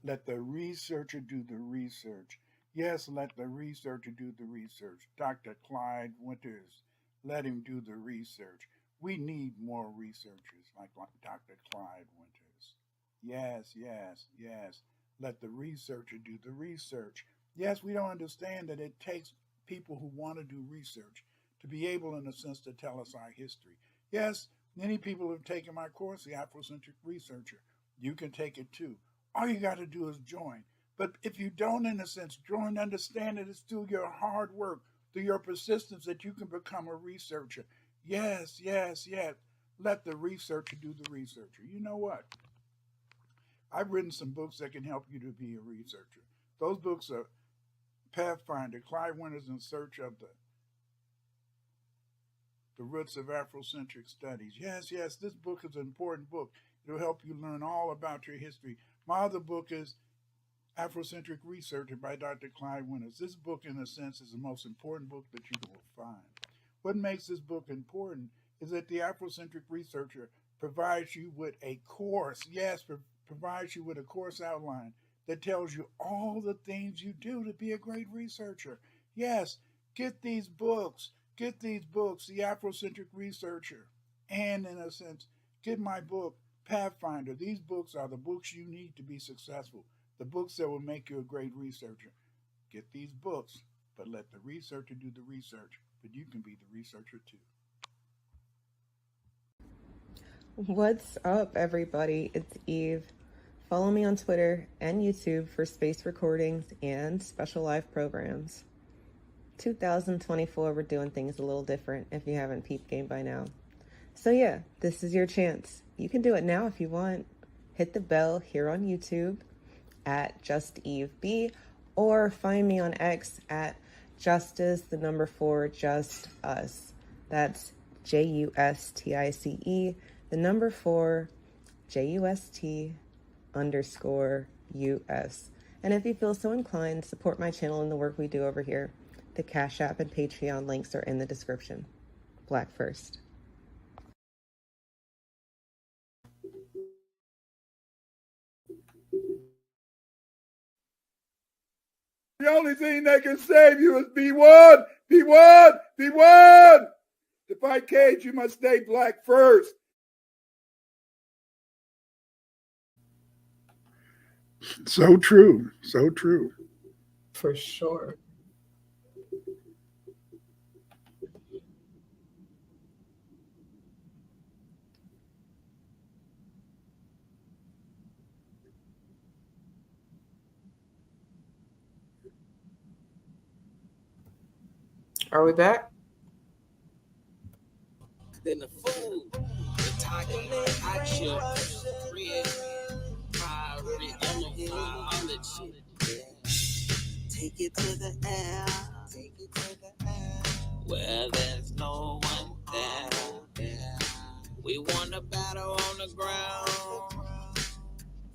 Let the researcher do the research. Yes, let the researcher do the research. Dr. Clyde Winters, let him do the research. We need more researchers like Dr. Clyde Winters. Yes, yes, yes. Let the researcher do the research. Yes, we don't understand that it takes people who want to do research to be able, in a sense, to tell us our history. Yes, many people have taken my course, The Afrocentric Researcher. You can take it too. All you got to do is join. But if you don't, in a sense, join, understand that it's through your hard work, through your persistence, that you can become a researcher. Yes, yes, yes. Let the researcher do the researcher. You know what? I've written some books that can help you to be a researcher. Those books are Pathfinder, Clive Winter's In Search of the Roots of Afrocentric Studies. Yes, yes, this book is an important book. It'll help you learn all about your history. My other book is Afrocentric Researcher by Dr. Clive Winters. This book, in a sense, is the most important book that you will find. What makes this book important is that the Afrocentric Researcher provides you with a course, yes, provides you with a course outline that tells you all the things you do to be a great researcher. Yes, get these books, The Afrocentric Researcher, and in a sense, get my book, Pathfinder. These books are the books you need to be successful, the books that will make you a great researcher. Get these books, but let the researcher do the research, but you can be the researcher too. What's up, everybody? It's Eve. Follow me on Twitter and YouTube for space recordings and special live programs. 2024, we're doing things a little different if you haven't peeped game by now. So yeah, this is your chance. You can do it now if you want. Hit the bell here on YouTube at JustEveB, or find me on X at Justice4Just Us. That's JUSTICE, 4 JUST_US. And if you feel so inclined, support my channel and the work we do over here. The Cash App and Patreon links are in the description. Black first. The only thing that can save you is be one, be one, be one. To fight Cage, you must stay black first. So true, so true. For sure. Are we back? Then the food, the tiger, I chill, red, pirate, biology. Take it to the air, where there's no one there. We won the battle on the ground.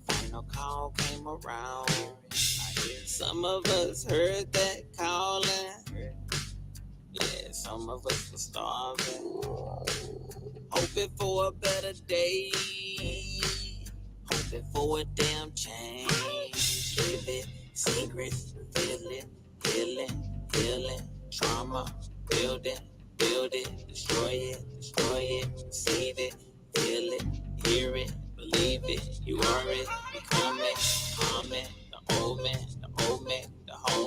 Final call came around. Some of us heard that calling. Yeah, some of us were starving, hoping for a better day, hoping for a damn change. Live it, secrets, feel it, healing, trauma, build it, destroy it, receive it, feel it, hear it, believe it, you are it, become it, harm it, the old man, the whole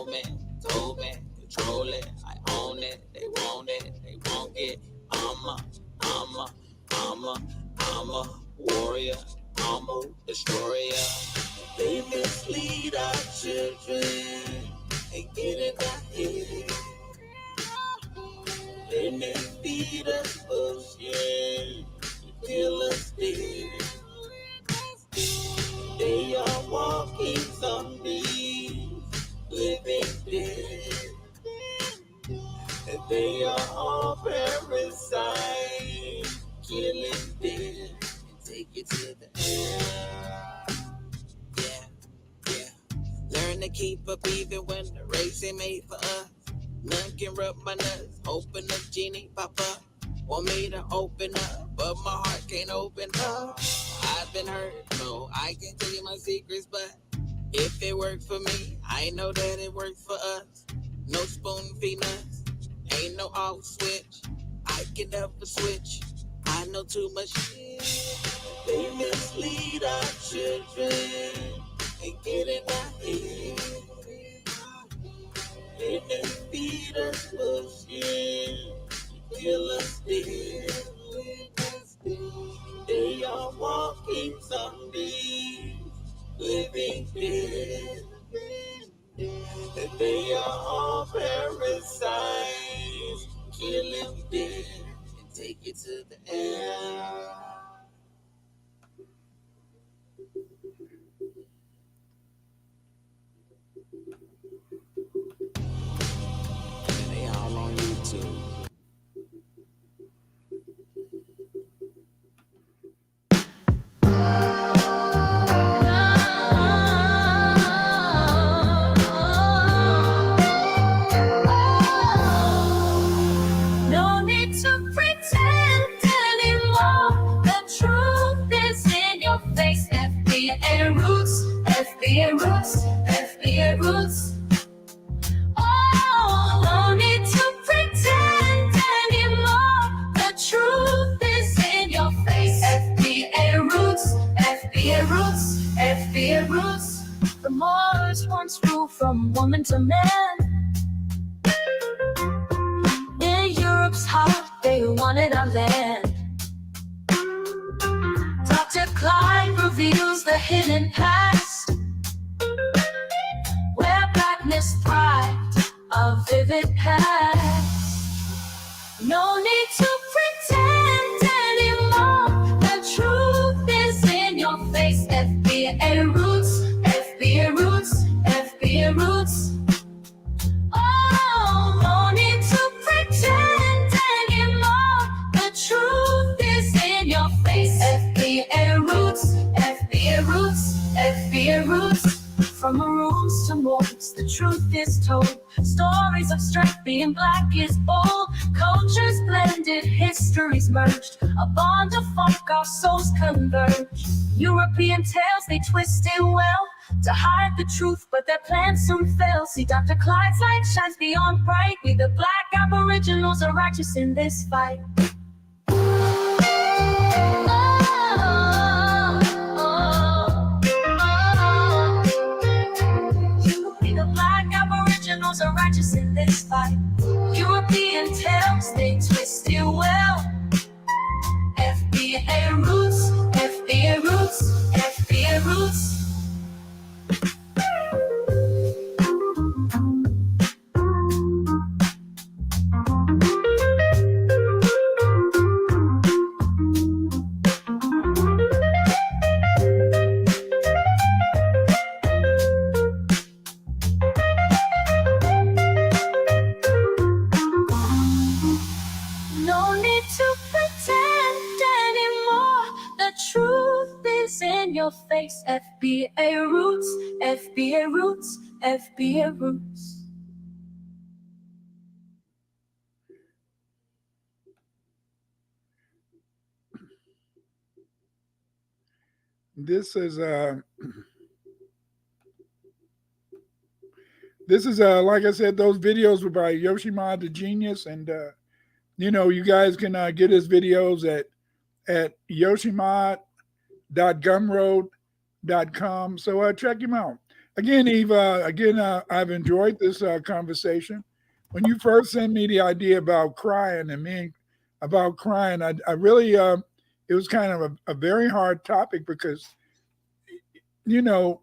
man, told me, control it, I own it, they won't get, I'm a warrior, I'm a destroyer. They mislead our children and get in our head. They may feed us bullshit, kill us dead. They are walking zombies, living dead. And they are all parasites, killing dead. Take it to the air. Yeah. Learn to keep up even when the race ain't made for us. None can rub my nuts. Open up, genie, pop up. Want me to open up, but my heart can't open up. I've been hurt, no, I can't tell you my secrets, but if it worked for me, I know that it worked for us. No spoon feed us, ain't no off switch. I can never switch. I know too much shit. They mislead our children and get in our head. They feed us bullshit, killers dead. They are walking zombies, living dead. They are all parasites, kill them dead and take it to the air. They all on YouTube. No need to pretend anymore. The truth is in your face. FBA roots, FBA roots, FBA roots. Oh, no need to pretend anymore. The truth is in your face. FBA roots, FBA roots, FBA roots. The Moors once ruled from woman to man. In Europe's heart, they wanted our land. Dr. Clyde reveals the hidden past, where blackness thrived, a vivid past. No need to pretend anymore. The truth is in your face. FBA roots, FBA roots, FBA roots. Oh, no need to pretend anymore. The truth is in your face. FBA roots, FBA roots, FBA roots. From rooms to moors, the truth is told. Stories of strength, being black is bold. Cultures blended, histories merged. A bond of funk, our souls converge. European tales, they twisted well to hide the truth, but their plans soon fail. See, Dr. Clyde's light shines beyond bright. We the black aboriginals are righteous in this fight. Aboriginals are righteous in this fight. European tales, they twist it well. FBA roots, FBA roots, FBA roots. No need to pretend anymore. The truth is in your face. FBA roots, FBA roots, FBA roots. This is like I said, those videos were by Yoshima the Genius, and you know, you guys can get his videos at yoshima.gumroad.com. So check him out. Again, Eve, I've enjoyed this conversation. When you first sent me the idea about crying and me about crying, I really, it was kind of a very hard topic because, you know,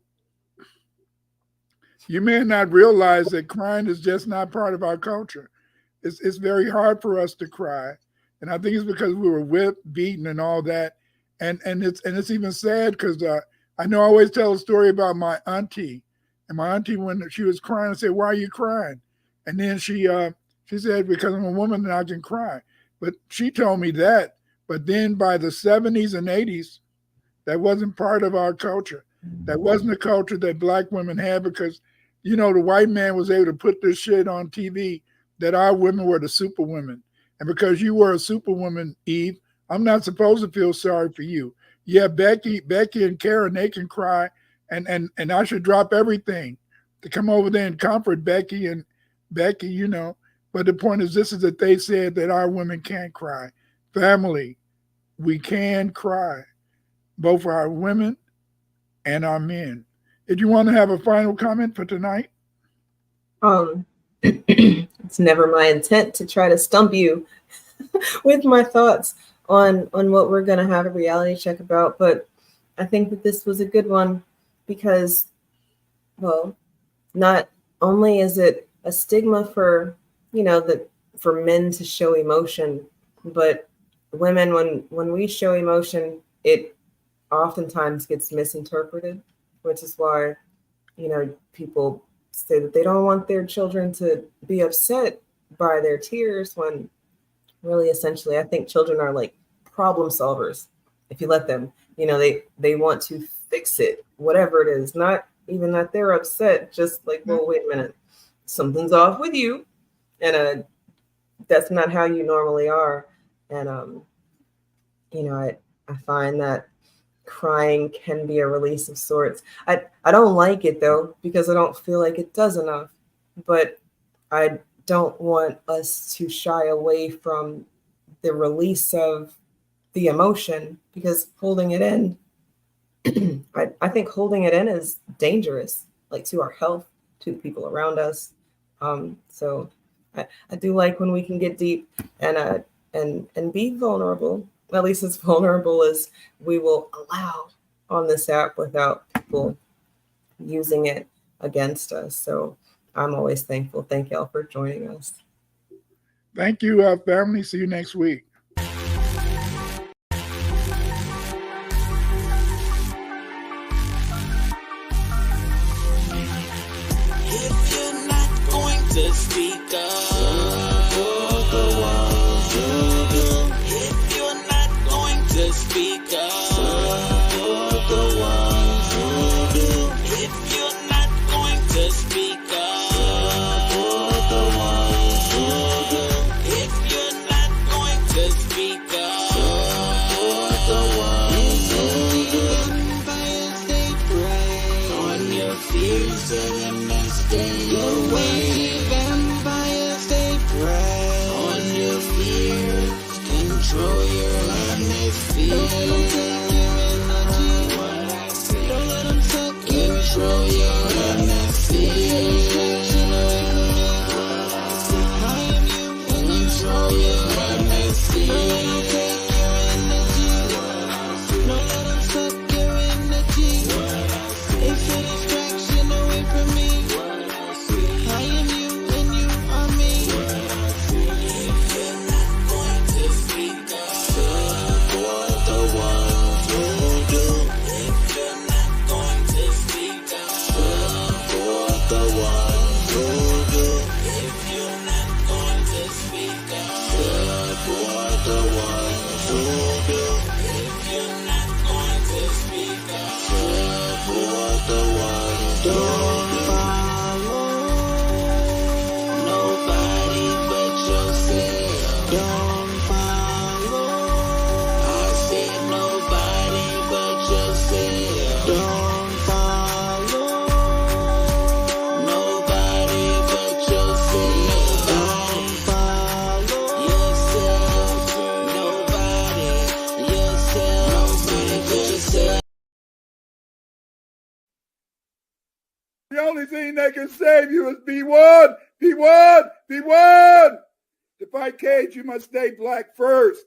you may not realize that crying is just not part of our culture. It's very hard for us to cry, and I think it's because we were whipped, beaten, and all that. And it's even sad because I know I always tell a story about my auntie, and my auntie, when she was crying, I said, "Why are you crying?" And then she said, "Because I'm a woman and I can cry." But she told me that. But then by the 70s and 80s, that wasn't part of our culture. That wasn't a culture that black women had because, you know, the white man was able to put this shit on TV that our women were the superwomen. And because you were a superwoman, Eve, I'm not supposed to feel sorry for you. Yeah, Becky and Karen, they can cry, and I should drop everything to come over there and comfort Becky, you know. But the point is, this is that they said that our women can't cry. Family, we can cry, both for our women and our men. Did you want to have a final comment for tonight? It's never my intent to try to stump you. with my thoughts on what we're gonna have a reality check about. But I think that this was a good one because, well, not only is it a stigma for, that for men to show emotion, but women, when we show emotion, it oftentimes gets misinterpreted, which is why, people say that they don't want their children to be upset by their tears, when really essentially I think children are like problem solvers. If you let them, they want to fix it, whatever it is, not even that they're upset, just like, well, wait a minute, something's off with you, and that's not how you normally are. And I find that crying can be a release of sorts. I don't like it though, because I don't feel like it does enough, but I don't want us to shy away from the release of the emotion, because holding it in, I think holding it in is dangerous, like to our health, to the people around us. So I do like when we can get deep and be vulnerable, at least as vulnerable as we will allow on this app without people using it against us. So I'm always thankful. Thank y'all for joining us. Thank you, family. See you next week. If you're not going to speak up, you're the one to do. If you're not going to speak up, you're the one to do. If you're not going to speak up, you're the one to do. If you're not going to speak up, you're the one to do. Vampires, they prey on your fears and then stay away. Vampires, they prey on your fears, control your honest fears. Don't let them take your energy. What I say. Don't let them suck your control your honest fears. I am you and control your honest fears. Don't let them take your energy. Don't let them suck your energy. It's a distraction away from me. I am you and you are me. If you're not going to speak up, you're the one to do. If you're not going to speak up, you're the one to do. If you're not going to speak up, you're the one to do. If you're not going to speak up, you're the one. Don't follow nobody but yourself. Don't follow, I said nobody but yourself. Don't follow nobody but yourself. Don't follow yourself. Nobody, yourself. Nobody but yourself. The only thing that can save you is be one, be one, be one. To fight Cage, you must stay black first.